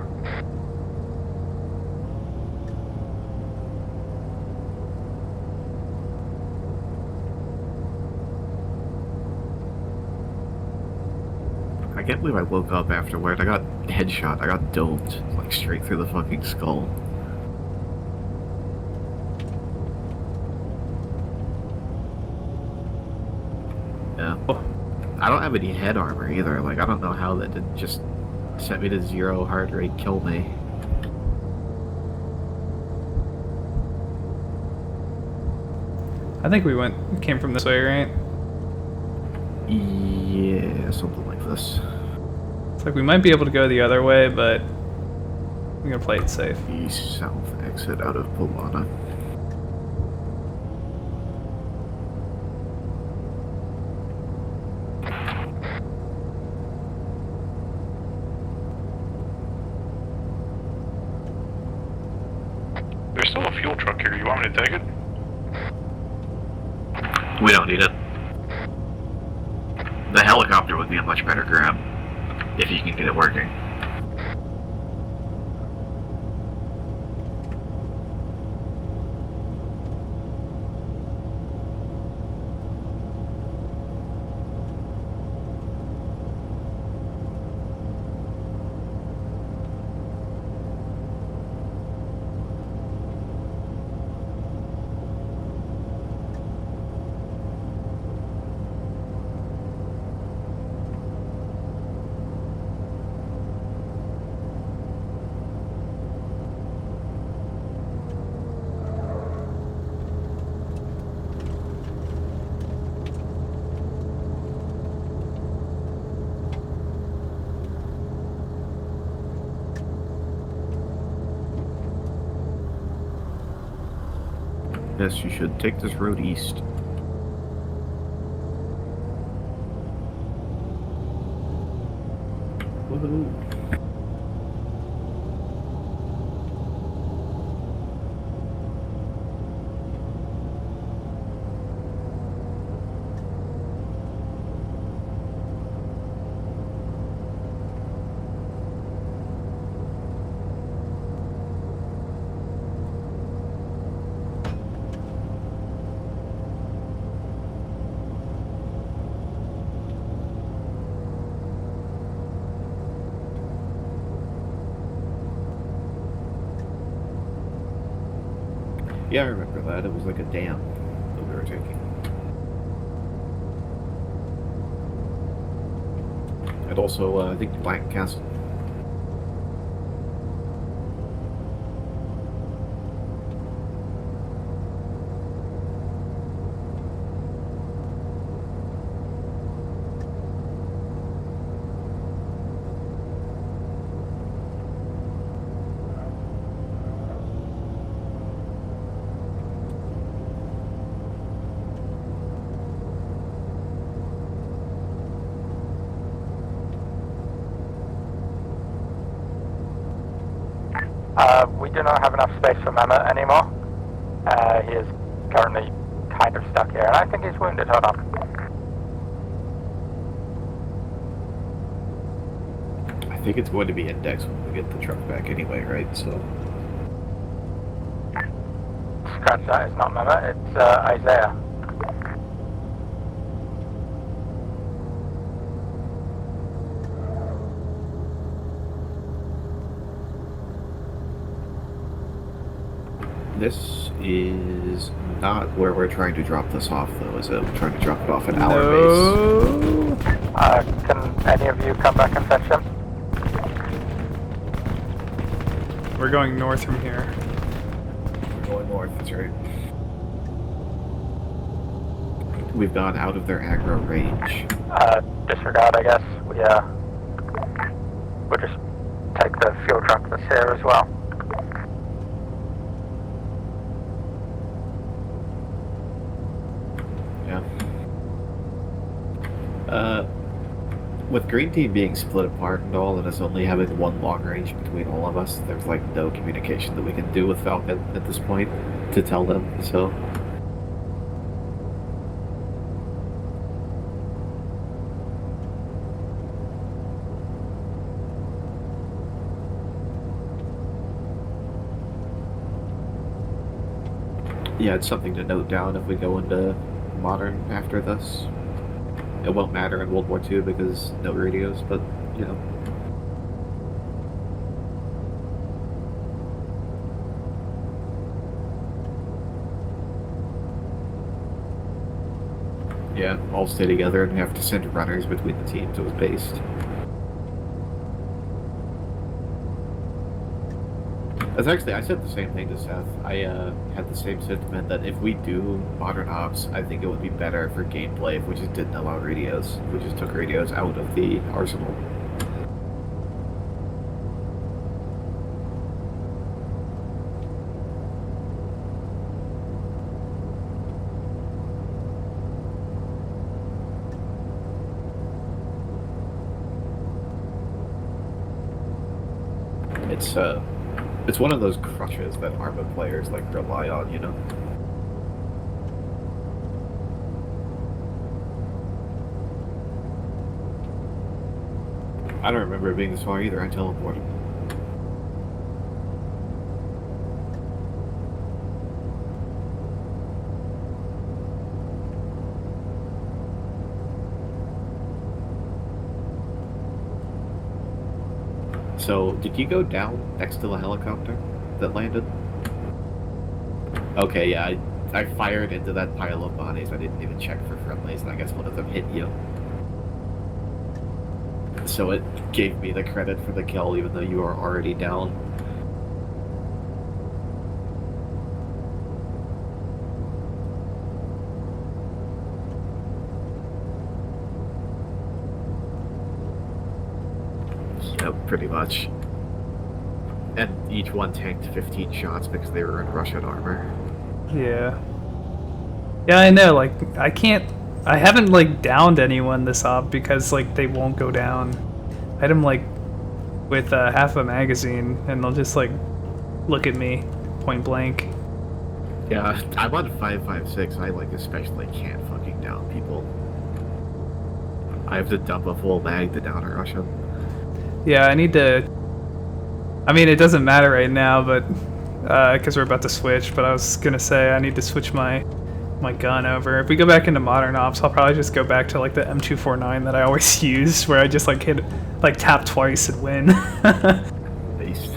I can't believe I woke up afterward. I got headshot. I got domed, like straight through the fucking skull. I don't have any head armor either. Like, I don't know how that didn't just set me to 0 heart rate, kill me. I think we came from this way, right? Yeah, something like this. It's like we might be able to go the other way, but I'm gonna play it safe. East south exit out of Polana. There's still a fuel truck here. You want me to take it? We don't need it. The helicopter would be a much better grab if you can get it working. Yes, you should take this road east. Woohoo. Yeah, I remember that. It was like a dam that we were taking. And also, I think Black Castle. We do not have enough space for Mehmet anymore. He is currently kind of stuck here, and I think he's wounded. Hold on. I think it's going to be indexed when we get the truck back anyway, right? So. Scratch that, it's not Mehmet, it's Isaiah. This is not where we're trying to drop this off, though, is it? We're trying to drop it off at our base. Can any of you come back and fetch him? We're going north from here. We're going north, that's right. We've gone out of their aggro range. Disregard, I guess. We'll just take the fuel truck that's here as well. With Green Team being split apart and all, and us only having one long range between all of us, there's like no communication that we can do with Falcon at this point to tell them, so. Yeah, it's something to note down if we go into modern after this. It won't matter in World War II because no radios, but, you know. Yeah, all stay together and have to send runners between the teams. It was based. That's actually, I said the same thing to Seth. I had the same sentiment that if we do Modern Ops, I think it would be better for gameplay if we just didn't allow radios. We just took radios out of the arsenal. It's one of those crutches that ARMA players like rely on, you know? I don't remember it being this far either. I teleported. So, did you go down next to the helicopter that landed? Okay, yeah, I fired into that pile of bodies. I didn't even check for friendlies, and I guess one of them hit you. So it gave me the credit for the kill, even though you are already down. Yep, pretty much. And each one tanked 15 shots because they were in Russian armor. Yeah. Yeah, I know, like, I haven't, like, downed anyone this op because, like, they won't go down. I had them, like, with half a magazine, and they'll just, like, look at me, point blank. Yeah, I'm on 5.56, I, like, especially can't fucking down people. I have to dump a full mag to down a Russian. Yeah, I need to... I mean, it doesn't matter right now, but... because we're about to switch, but I was gonna say I need to switch my gun over. If we go back into Modern Ops, I'll probably just go back to, like, the M249 that I always used, where I just, like, hit... like, tap twice and win. Based.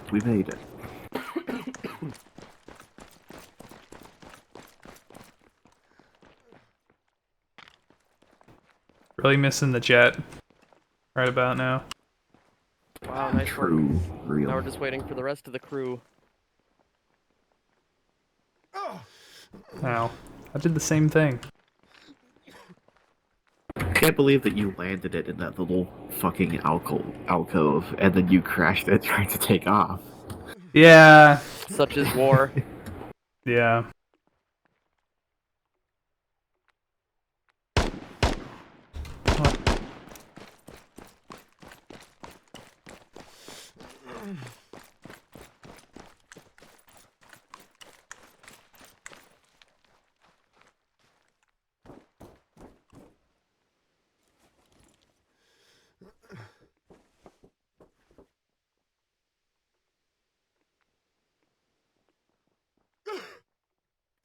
We made it. Really missing the jet right about now. Wow, nice True, work. real. Now we're just waiting for the rest of the crew. Wow. I did the same thing. I can't believe that you landed it in that little fucking alcove and then you crashed it trying to take off. Yeah. Such is war. Yeah.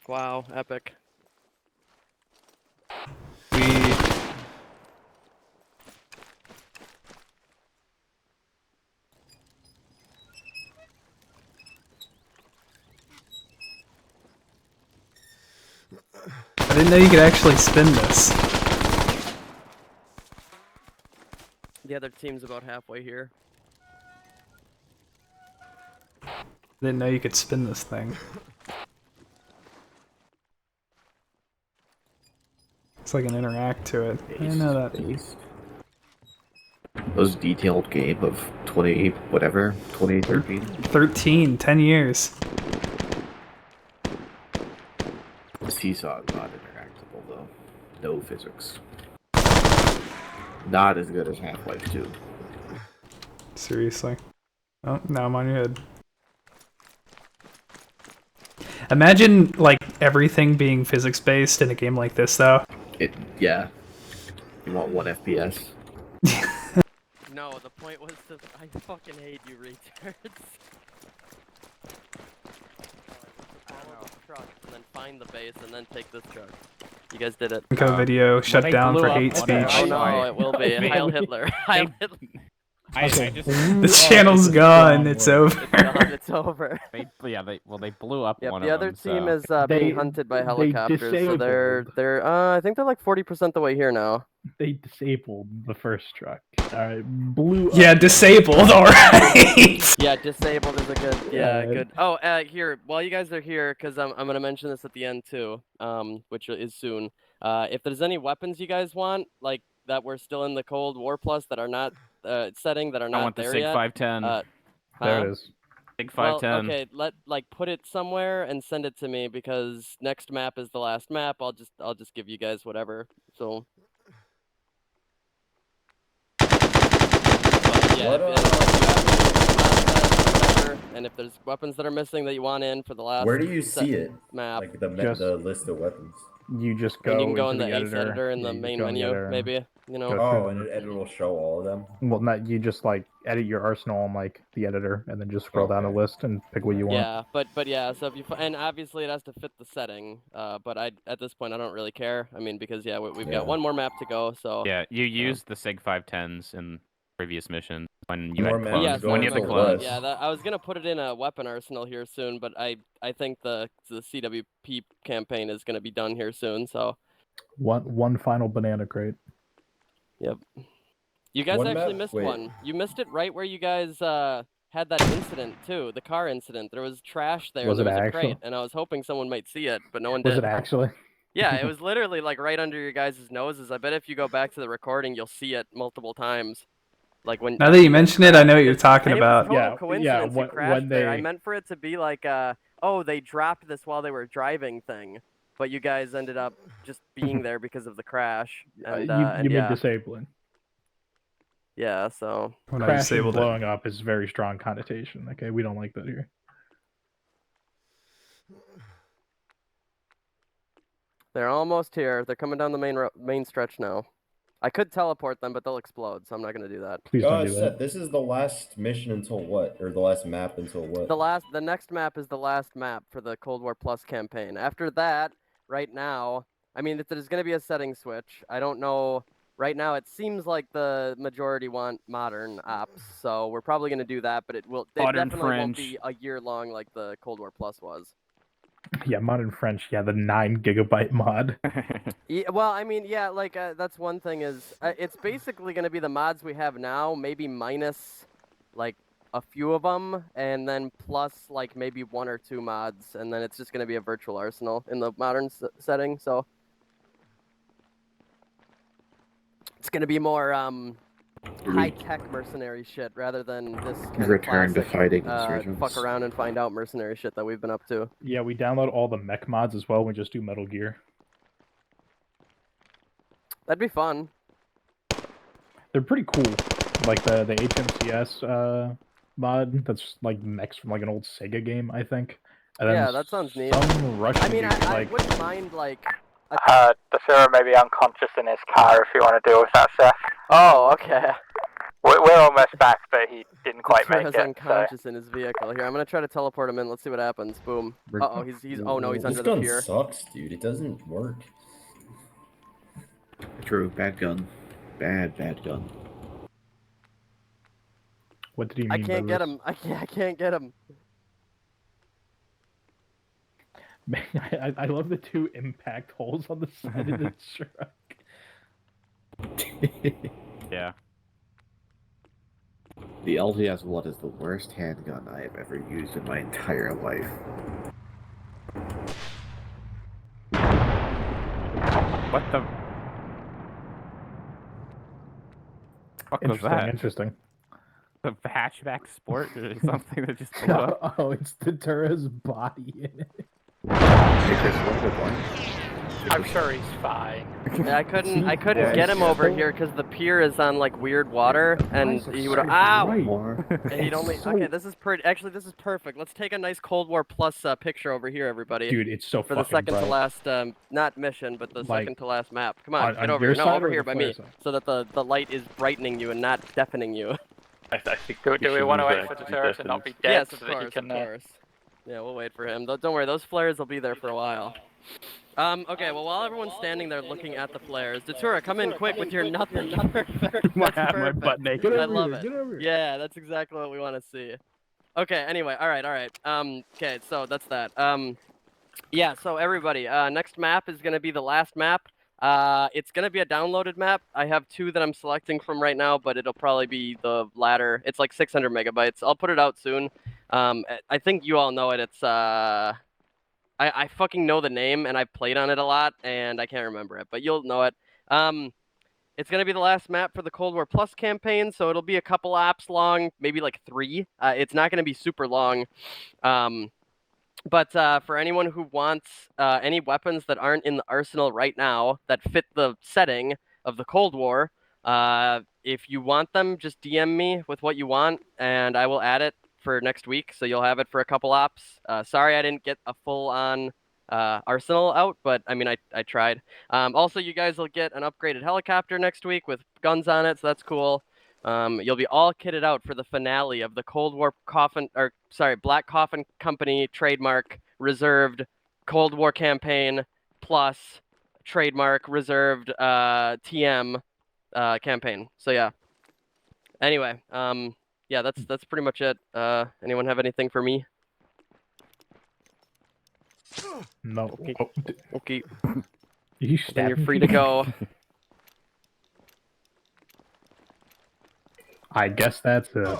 Wow, epic. I didn't know you could actually spin this. The other team's about halfway here. Didn't know you could spin this thing. It's like an interact to it. I didn't know that. It was a detailed game of 2013. 10 years. The Seesaw is not interactable though. No physics. Not as good as Half-Life 2. Seriously. Oh, now I'm on your head. Imagine like everything being physics based in a game like this, though. Yeah. You want 1 FPS? No, the point was to. I fucking hate you, retards. Follow the truck and then find the base and then take this truck. You guys did it. Go video shut down for hate speech. Oh no, it will be. Heil Hitler. Heil Hitler. The channel's gone. It's over. It's over. They blew up Yep, one the of other them. team so. is being hunted by helicopters, so disabled. they're I think they're like 40% the way here now. They disabled the first truck. Alright, blew up. Yeah, disabled, alright. Yeah, disabled is a good, good. Oh, here, while you guys are here, because I'm going to mention this at the end too, which is soon. If there's any weapons you guys want, like, that we're still in the Cold War Plus that are not setting, that are not I want the there SIG yet. 510. There it is. SIG 510. Well, okay, put it somewhere and send it to me, because next map is the last map. I'll just give you guys whatever, so... Yeah, and if there's weapons that are missing that you want in for the last Where do you see it? Map. Like the list of weapons. You just go. And you can go in into the Ace editor in the main menu, maybe. You know. Oh, and it will show all of them. Well, not you just like edit your arsenal on like the editor, and then just scroll down the list and pick what you want. Yeah, but yeah. So if you and obviously it has to fit the setting. But at this point I don't really care. I mean, because we've got one more map to go. So yeah, you used the SIG 510s in previous missions when you More had maps clones. When you had the going clones. Yeah, I was gonna put it in a weapon arsenal here soon, but I think the CWP campaign is gonna be done here soon. So. One final banana crate. Yep. You guys actually missed one. You missed it right where you guys had that incident too, the car incident. There was trash there. Was and there it was a actually? crate, and I was hoping someone might see it, but no one did. Was it actually? Yeah, it was literally like right under your guys' noses. I bet if you go back to the recording, you'll see it multiple times. Like when. Now that you mention it, I know what you're talking and about. It was total coincidence you crashed there. I meant for it to be like, oh, they dropped this while they were driving thing. But you guys ended up just being there because of the crash. And, you mean disabling? Yeah, so... Crashing and blowing up is very strong connotation. Okay, we don't like that here. They're almost here. They're coming down the main stretch now. I could teleport them, but they'll explode, so I'm not going to do that. Please don't do that. This is the last mission until what? Or the last map until what? The next map is the last map for the Cold War Plus campaign. After that, right now, I mean, there's going to be a setting switch. I don't know. Right now, it seems like the majority want modern ops, so we're probably going to do that, but it definitely won't be a year long like the Cold War Plus was. Yeah, modern French. Yeah, the 9 GB mod. Yeah, well, I mean, yeah, like that's one thing is it's basically going to be the mods we have now, maybe minus like a few of them, and then plus like maybe 1 or 2 mods, and then it's just going to be a virtual arsenal in the modern setting. So it's going to be more high-tech mercenary shit rather than this kind Return of to classic, fighting insurgents. fuck around and find out mercenary shit that we've been up to. Yeah, we download all the mech mods as well. We just do Metal Gear. That'd be fun. They're pretty cool. Like the HMCS mod that's like mechs from like an old Sega game, I think. And then Yeah, that sounds neat. Some Russian I mean, dude, I like wouldn't mind like. The Führer may be unconscious in his car if you want to deal with that, Seth. Oh, okay. We're almost back, but he didn't quite make He's it. unconscious in his vehicle. Here, I'm gonna try to teleport him in. Let's see what happens. Boom. Uh-oh, he's oh no, he's this under the gun pier. sucks, dude. It doesn't work. True, bad gun. Bad gun. What did he mean I can't by get this? him. I can't get him. Man, I love the 2 impact holes on the side of the truck. Yeah. The LGS-1 is the worst handgun I have ever used in my entire life. What the fuck was that? Interesting. The hatchback sport or something that just blew up? Oh, it's the Tura's body in it. Hey Chris, what a good one. I'm sure he's fine. Yeah, I couldn't get him over here because the pier is on like weird water, and he would and he'd only. Okay, this is pretty. Actually, this is perfect. Let's take a nice Cold War Plus picture over here, everybody. Dude, it's so for the fucking second to bright. last, not mission, but the Like, second to last map. Come on, on get over your here. No, side over or here the by me, flare side? so that the light is brightening you and not deafening you. I think Do we want to wait for the turret to not be dead Yes, so of that he course, can? of course. Yeah, we'll wait for him. Don't worry, those flares will be there for a while. Okay, well, while everyone's standing there looking at the flares, Datura, come in quick with your nothing. Perfect. My That's perfect. butt naked. I love it. Get over here. Yeah, that's exactly what we want to see. Okay, anyway, alright. Okay, so that's that. Yeah, so everybody, next map is going to be the last map. It's going to be a downloaded map. I have 2 that I'm selecting from right now, but it'll probably be the latter. It's like 600 megabytes. I'll put it out soon. I think you all know it. It's, I fucking know the name, and I've played on it a lot, and I can't remember it, but you'll know it. It's going to be the last map for the Cold War Plus campaign, so it'll be a couple apps long, maybe like 3. It's not going to be super long. But for anyone who wants any weapons that aren't in the arsenal right now that fit the setting of the Cold War, if you want them, just DM me with what you want, and I will add it for next week, so you'll have it for a couple ops. Sorry I didn't get a full-on arsenal out, but I mean, I tried. Also, you guys will get an upgraded helicopter next week with guns on it, so that's cool. You'll be all kitted out for the finale of the Cold War Black Coffin Company trademark reserved Cold War campaign plus trademark reserved TM campaign. So yeah. Anyway, yeah, that's pretty much it. Anyone have anything for me? No. Okay. Oh. Okay. You Then you're free to go. I guess that's it.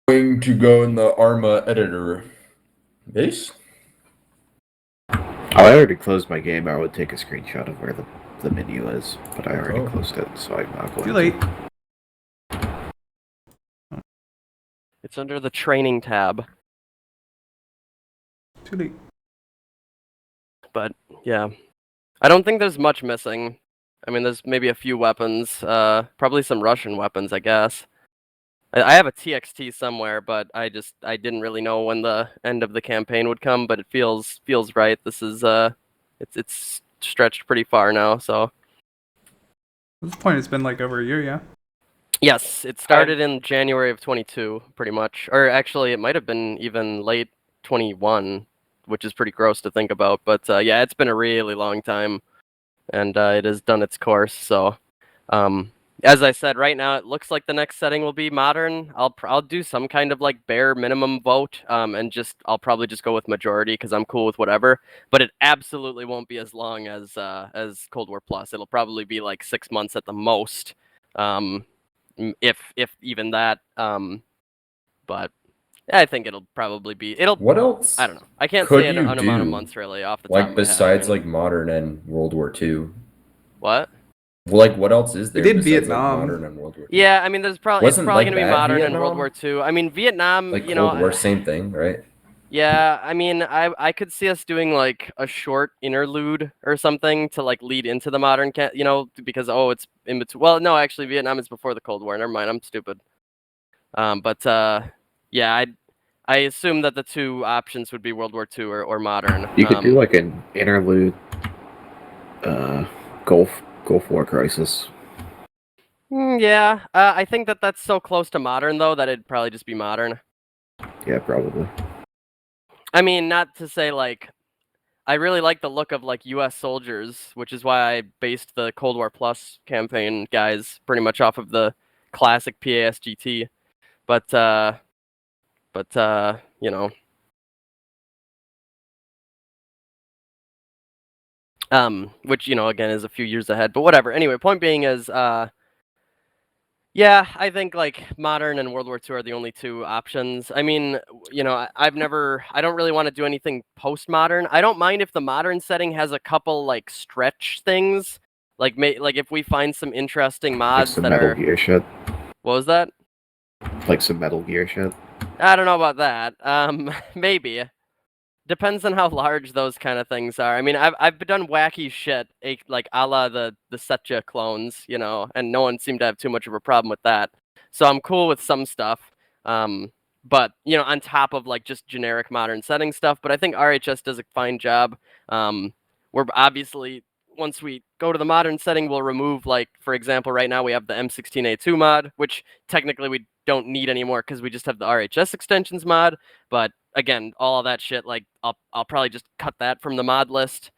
Going to go in the Arma editor. Base? I already closed my game. I would take a screenshot of where the menu is, but I already closed it, so I'm not going Too late. It's under the training tab. Too late. But yeah, I don't think there's much missing. I mean, there's maybe a few weapons, probably some Russian weapons, I guess. I have a TXT somewhere, but I didn't really know when the end of the campaign would come, but it feels right. This is it's stretched pretty far now, so. At this point, it's been like over a year, yeah. Yes, it started in January of 22, pretty much. Or actually, it might have been even late 21, which is pretty gross to think about. But yeah, it's been a really long time, and it has done its course. So, as I said, right now it looks like the next setting will be modern. I'll do some kind of like bare minimum vote, and I'll probably just go with majority because I'm cool with whatever. But it absolutely won't be as long as Cold War Plus. It'll probably be like 6 months at the most. If even that, but I think it'll probably be. What else? I don't know. I can't could say an you amount of do, months really off the top like of my head. besides like modern and World War II. What? Well, like what else is there? We did besides, Vietnam. Like, modern and World War II? Yeah, I mean, it's probably like, going to be bad modern Vietnam? and World War II. I mean, Vietnam, Like you Cold know. War, same thing, right? Yeah, I mean, I could see us doing like a short interlude or something to like lead into the modern, because it's in between. Well, no, actually, Vietnam is before the Cold War. Never mind, I'm stupid. Yeah, I assume that the 2 options would be World War II or modern. You could do like an interlude, Gulf War crisis. Yeah, I think that's so close to modern though that it'd probably just be modern. Yeah, probably. I mean, not to say like, I really like the look of like U.S. soldiers, which is why I based the Cold War Plus campaign guys pretty much off of the classic PASGT. But you know. Which, again, is a few years ahead, but whatever. Anyway, point being is, Yeah, I think like modern and World War II are the only two options. I mean, you know, I don't really want to do anything postmodern. I don't mind if the modern setting has a couple like stretch things, like like if we find some interesting Like mods some that Metal are. Gear shit. What was that? Like some Metal Gear shit. I don't know about that. Maybe. Depends on how large those kind of things are. I mean, I've done wacky shit, like a la the Setcha clones, you know, and no one seemed to have too much of a problem with that. So I'm cool with some stuff. But you know, on top of like just generic modern setting stuff. But I think RHS does a fine job. We're obviously once we go to the modern setting, we'll remove like, for example, right now we have the M16A2 mod, which technically we don't need anymore because we just have the RHS extensions mod. But again, all of that shit, like I'll probably just cut that from the mod list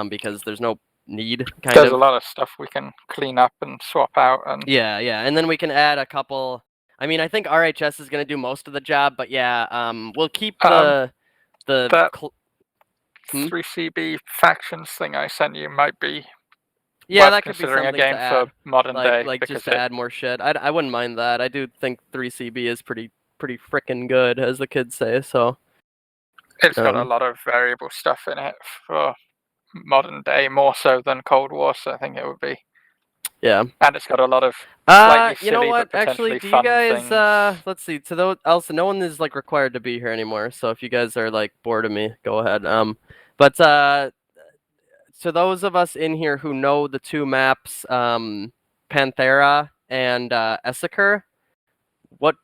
because there's no need. There's a lot of stuff we can clean up and swap out, and yeah, and then we can add a couple. I mean, I think RHS is going to do most of the job, but yeah, we'll keep the that 3CB factions thing I sent you might be worth that could be considering something a game to add. for modern day. Like because just to add more shit. I wouldn't mind that. I do think 3CB is pretty frickin' good, as the kids say. So it's got a lot of variable stuff in it for modern day, more so than Cold War. So I think it would be. Yeah. And it's got a lot of slightly you know silly what? but potentially Actually, do you fun guys things. let's see. To those else, no one is like required to be here anymore. So if you guys are like bored of me, go ahead. But to those of us in here who know the two maps, Panthera and Essaker,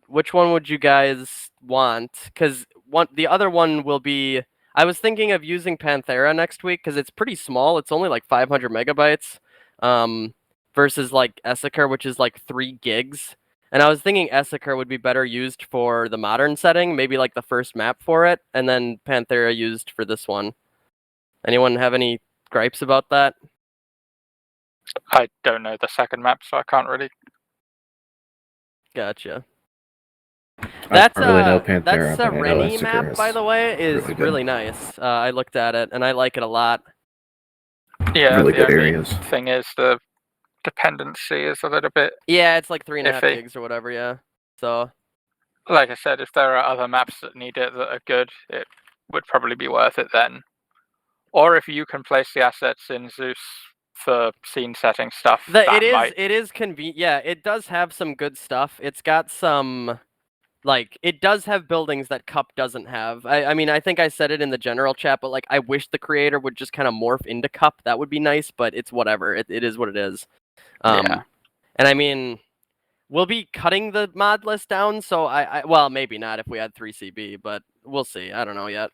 which one would you guys want? Because the other one will be. I was thinking of using Panthera next week because it's pretty small. It's only like 500 megabytes. Versus like Essaker, which is like 3 gigs. And I was thinking Essaker would be better used for the modern setting, maybe like the first map for it, and then Panthera used for this one. Anyone have any gripes about that? I don't know the second map, so I can't really. Gotcha. That's really know Panthera, that's but I know Rennie Essaker map, is by the way, is really good. nice. I looked at it and I like it a lot. Yeah, Really the good only areas. thing is the dependency is a little bit. Yeah, it's like 3.5 iffy. gigs or whatever. Yeah. So. Like I said, if there are other maps that need it that are good, it would probably be worth it then. Or if you can place the assets in Zeus for scene setting stuff, It is convenient. Yeah, it does have some good stuff. It's got some, like, it does have buildings that Cup doesn't have. I mean, I think I said it in the general chat, but like, I wish the creator would just kind of morph into Cup. That would be nice, but it's whatever. It is what it is. Yeah. And I mean, we'll be cutting the mod list down, so well, maybe not if we add 3CB, but we'll see. I don't know yet.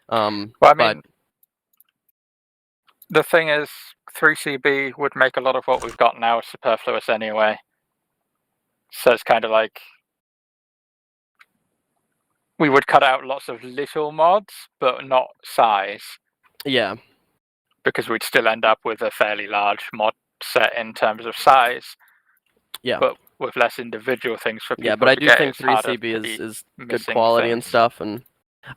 Well, I mean, the thing is, 3CB would make a lot of what we've got now superfluous anyway. So it's kind of like we would cut out lots of little mods, but not size. Yeah. Because we'd still end up with a fairly large mod set in terms of size. Yeah. But with less individual things for people. Yeah, but I to do get, think it's harder 3CB to is be good missing quality and things. stuff, and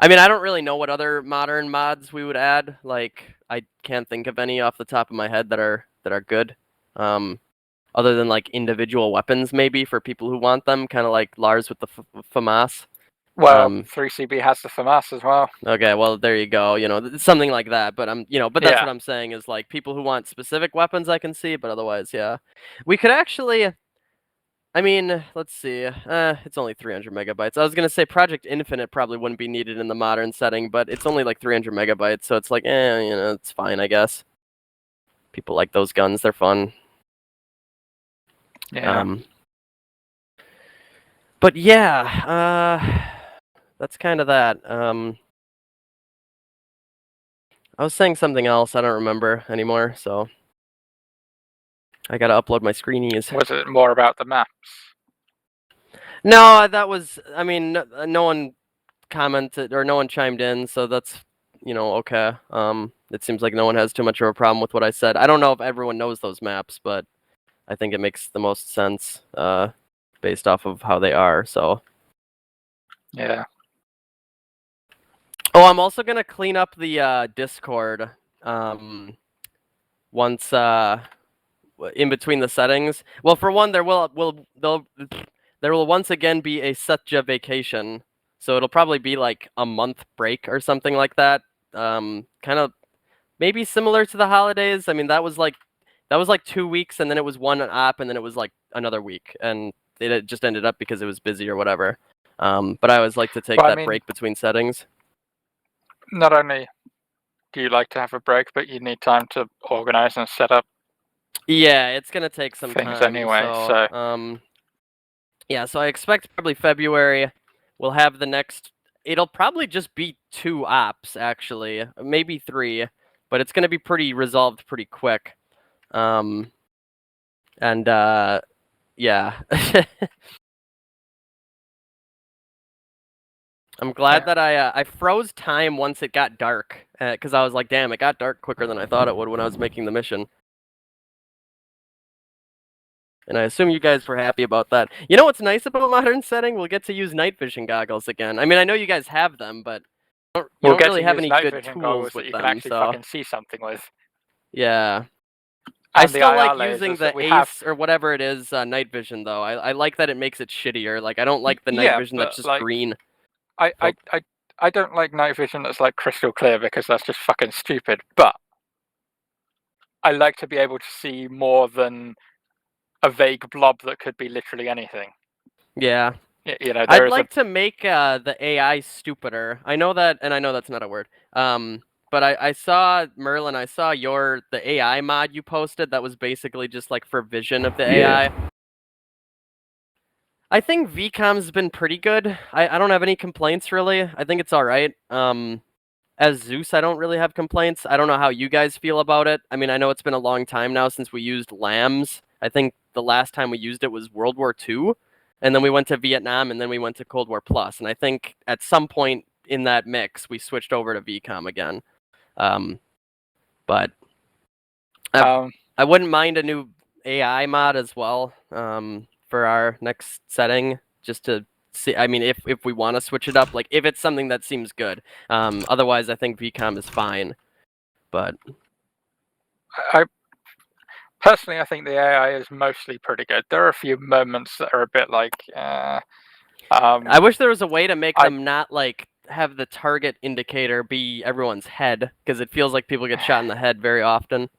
I mean, I don't really know what other modern mods we would add. Like, I can't think of any off the top of my head that are good. Other than like individual weapons, maybe for people who want them, kind of like Lars with the FAMAS. Well, 3CB has the FAMAS as well. Okay, well there you go. You know, something like that. But but that's Yeah. what I'm saying is like people who want specific weapons, I can see, but otherwise, yeah, we could actually. I mean, let's see. It's only 300 megabytes. I was gonna say Project Infinite probably wouldn't be needed in the modern setting, but it's only like 300 megabytes, so it's like, it's fine, I guess. People like those guns; they're fun. Yeah. But yeah, that's kind of that. I was saying something else. I don't remember anymore, so I gotta upload my screenies. Was it more about the maps? No, that was. I mean, no one commented or no one chimed in, so that's okay. It seems like no one has too much of a problem with what I said. I don't know if everyone knows those maps, but I think it makes the most sense based off of how they are. So. Yeah. Oh, I'm also gonna clean up the Discord. Once in between the settings. Well, for one, there will once again be a Setja vacation, so it'll probably be like a month break or something like that. Kind of maybe similar to the holidays. I mean, that was like 2 weeks, and then it was one op, and then it was like another week, and it just ended up because it was busy or whatever. But I always like to take that break between settings. Not only do you like to have a break, but you need time to organize and set up. Yeah, it's gonna take some things time anyway. So yeah, so I expect probably February we'll have the next. It'll probably just be 2 ops actually, maybe 3, but it's gonna be pretty resolved pretty quick. Yeah. I'm glad that I froze time once it got dark, because I was like, damn, it got dark quicker than I thought it would when I was making the mission. And I assume you guys were happy about that. You know what's nice about modern setting? We'll get to use night vision goggles again. I mean, I know you guys have them, but you don't really have any good tools with you them. can actually so fucking see something with. yeah. I And the still IR like lasers using that the we Ace have- or whatever it is, night vision, though. I like that it makes it shittier. Like, I don't like the night Yeah, vision but, that's just like, green. I don't like night vision that's like crystal clear because that's just fucking stupid. But I like to be able to see more than a vague blob that could be literally anything. Yeah. You know, I'd like to make the AI stupider. I know that, and I know that's not a word. But I saw, Merlin, I saw the AI mod you posted that was basically just like for vision of the AI. I think VCOM's been pretty good. I don't have any complaints really. I think it's alright. As Zeus, I don't really have complaints. I don't know how you guys feel about it. I mean, I know it's been a long time now since we used LAMs. I think the last time we used it was World War II, and then we went to Vietnam, and then we went to Cold War Plus. And I think at some point in that mix, we switched over to VCOM again. But I wouldn't mind a new AI mod as well for our next setting, just to see. I mean, if we want to switch it up, like if it's something that seems good. Otherwise, I think VCOM is fine. But Personally, I think the AI is mostly pretty good. There are a few moments that are a bit like. I wish there was a way to make them not like have the target indicator be everyone's head, because it feels like people get shot in the head very often.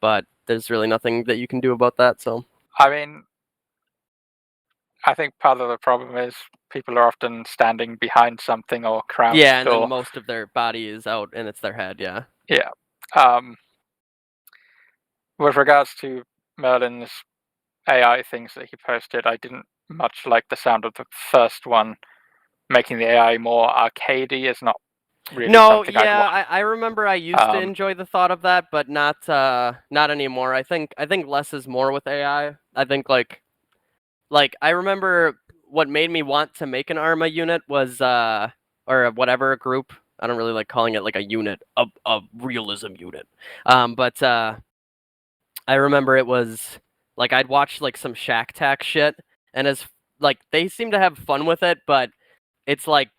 But there's really nothing that you can do about that. So I mean, I think part of the problem is people are often standing behind something or crouched. yeah, and or, then most of their body is out, and it's their head. Yeah. Yeah. With regards to Merlin's AI things that he posted, I didn't much like the sound of the first one. Making the AI more arcadey is not really something I'd want. I remember I used to enjoy the thought of that, but not anymore. I think less is more with AI. I think like I remember what made me want to make an ARMA unit was or whatever group. I don't really like calling it like a unit, a realism unit. But I remember it was like I'd watch like some Shack Tack shit, and as like they seem to have fun with it, but it's like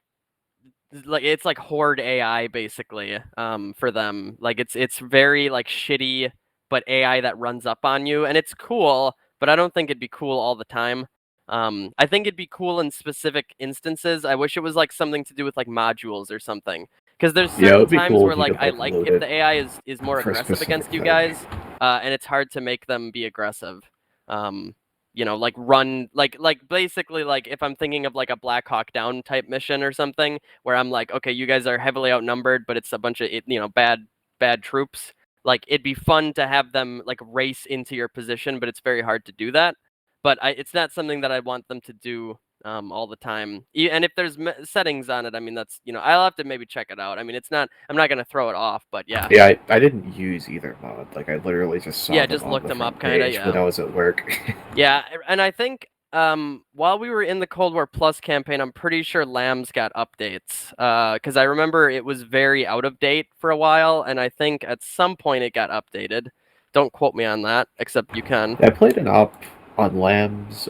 horde AI basically for them. Like it's very like shitty, but AI that runs up on you, and it's cool, but I don't think it'd be cool all the time. I think it'd be cool in specific instances. I wish it was like something to do with like modules or something. Because there's certain times where like I like if the AI is more aggressive against you guys, and it's hard to make them be aggressive. You know, like run like basically like if I'm thinking of like a Black Hawk Down type mission or something where I'm like, okay, you guys are heavily outnumbered, but it's a bunch of bad troops. Like it'd be fun to have them like race into your position, but it's very hard to do that. But it's not something that I want them to do all the time. And if there's settings on it, I mean, that's, you know, I'll have to maybe check it out. I mean, it's not, I'm not going to throw it off, but yeah. Yeah, I didn't use either mod. Like, I literally just saw them just on looked the them front up kind of, page yeah. when I was at work. Yeah, and I think while we were in the Cold War Plus campaign, I'm pretty sure LAMs got updates. Because I remember it was very out of date for a while, and I think at some point it got updated. Don't quote me on that, except you can. I played an op on LAMs,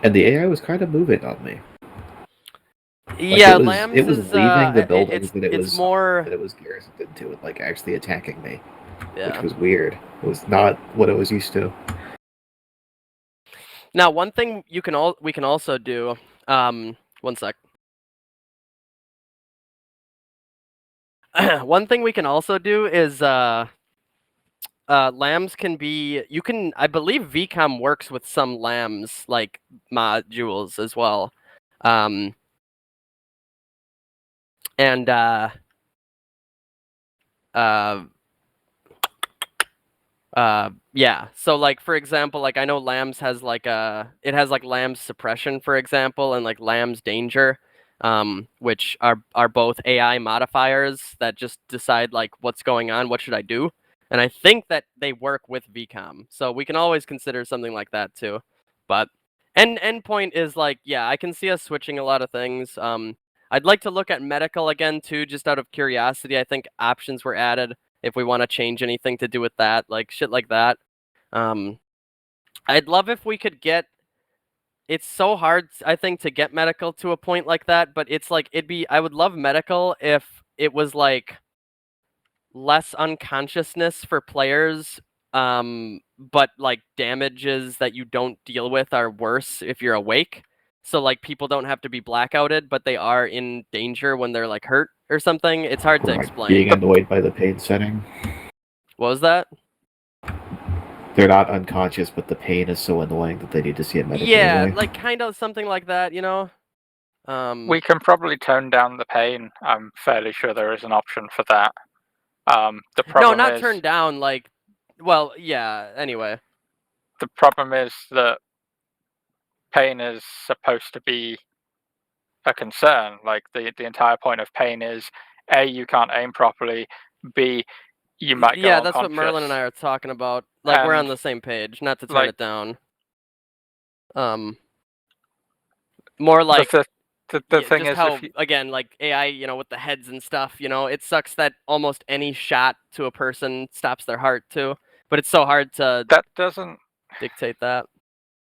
and the AI was kind of moving on me. Like Yeah, it was, LAMs it was is leaving the buildings it's that it was more that it was garrisoned into, and like actually attacking me. Yeah. which was weird. It was not what I was used to. Now, one thing we can also do. One sec. One thing we can also do is lambs can be. I believe VCOM works with some lambs like modules as well. Yeah, so like for example, like I know lambs has like it has like lambs suppression, for example, and like lambs danger, which are both AI modifiers that just decide like what's going on, what should I do, and I think that they work with VCOM, so we can always consider something like that too. But endpoint is like, yeah, I can see us switching a lot of things. I'd like to look at medical again too, just out of curiosity. I think options were added if we want to change anything to do with that, like shit like that. I'd love if we could get. It's so hard, I think, to get medical to a point like that, but it's like I would love medical if it was like less unconsciousness for players, but like damages that you don't deal with are worse if you're awake. So like people don't have to be blackouted, but they are in danger when they're like hurt or something. It's hard to explain. Being annoyed by the pain setting. What was that? They're not unconscious, but the pain is so annoying that they need to see it medically. Yeah, like kind of something like that, you know? We can probably tone down the pain. I'm fairly sure there is an option for that. The problem no, not is, turn down, like, well, yeah, anyway. The problem is that pain is supposed to be a concern. Like, the entire point of pain is, A, you can't aim properly, B, you might go Yeah, that's what unconscious. Merlin and I are talking about. Like, we're on And, the same page, not to turn like- it down. More like... The thing just is, how, if you, again, like AI, you know, with the heads and stuff, you know, it sucks that almost any shot to a person stops their heart too. But it's so hard to that doesn't dictate that.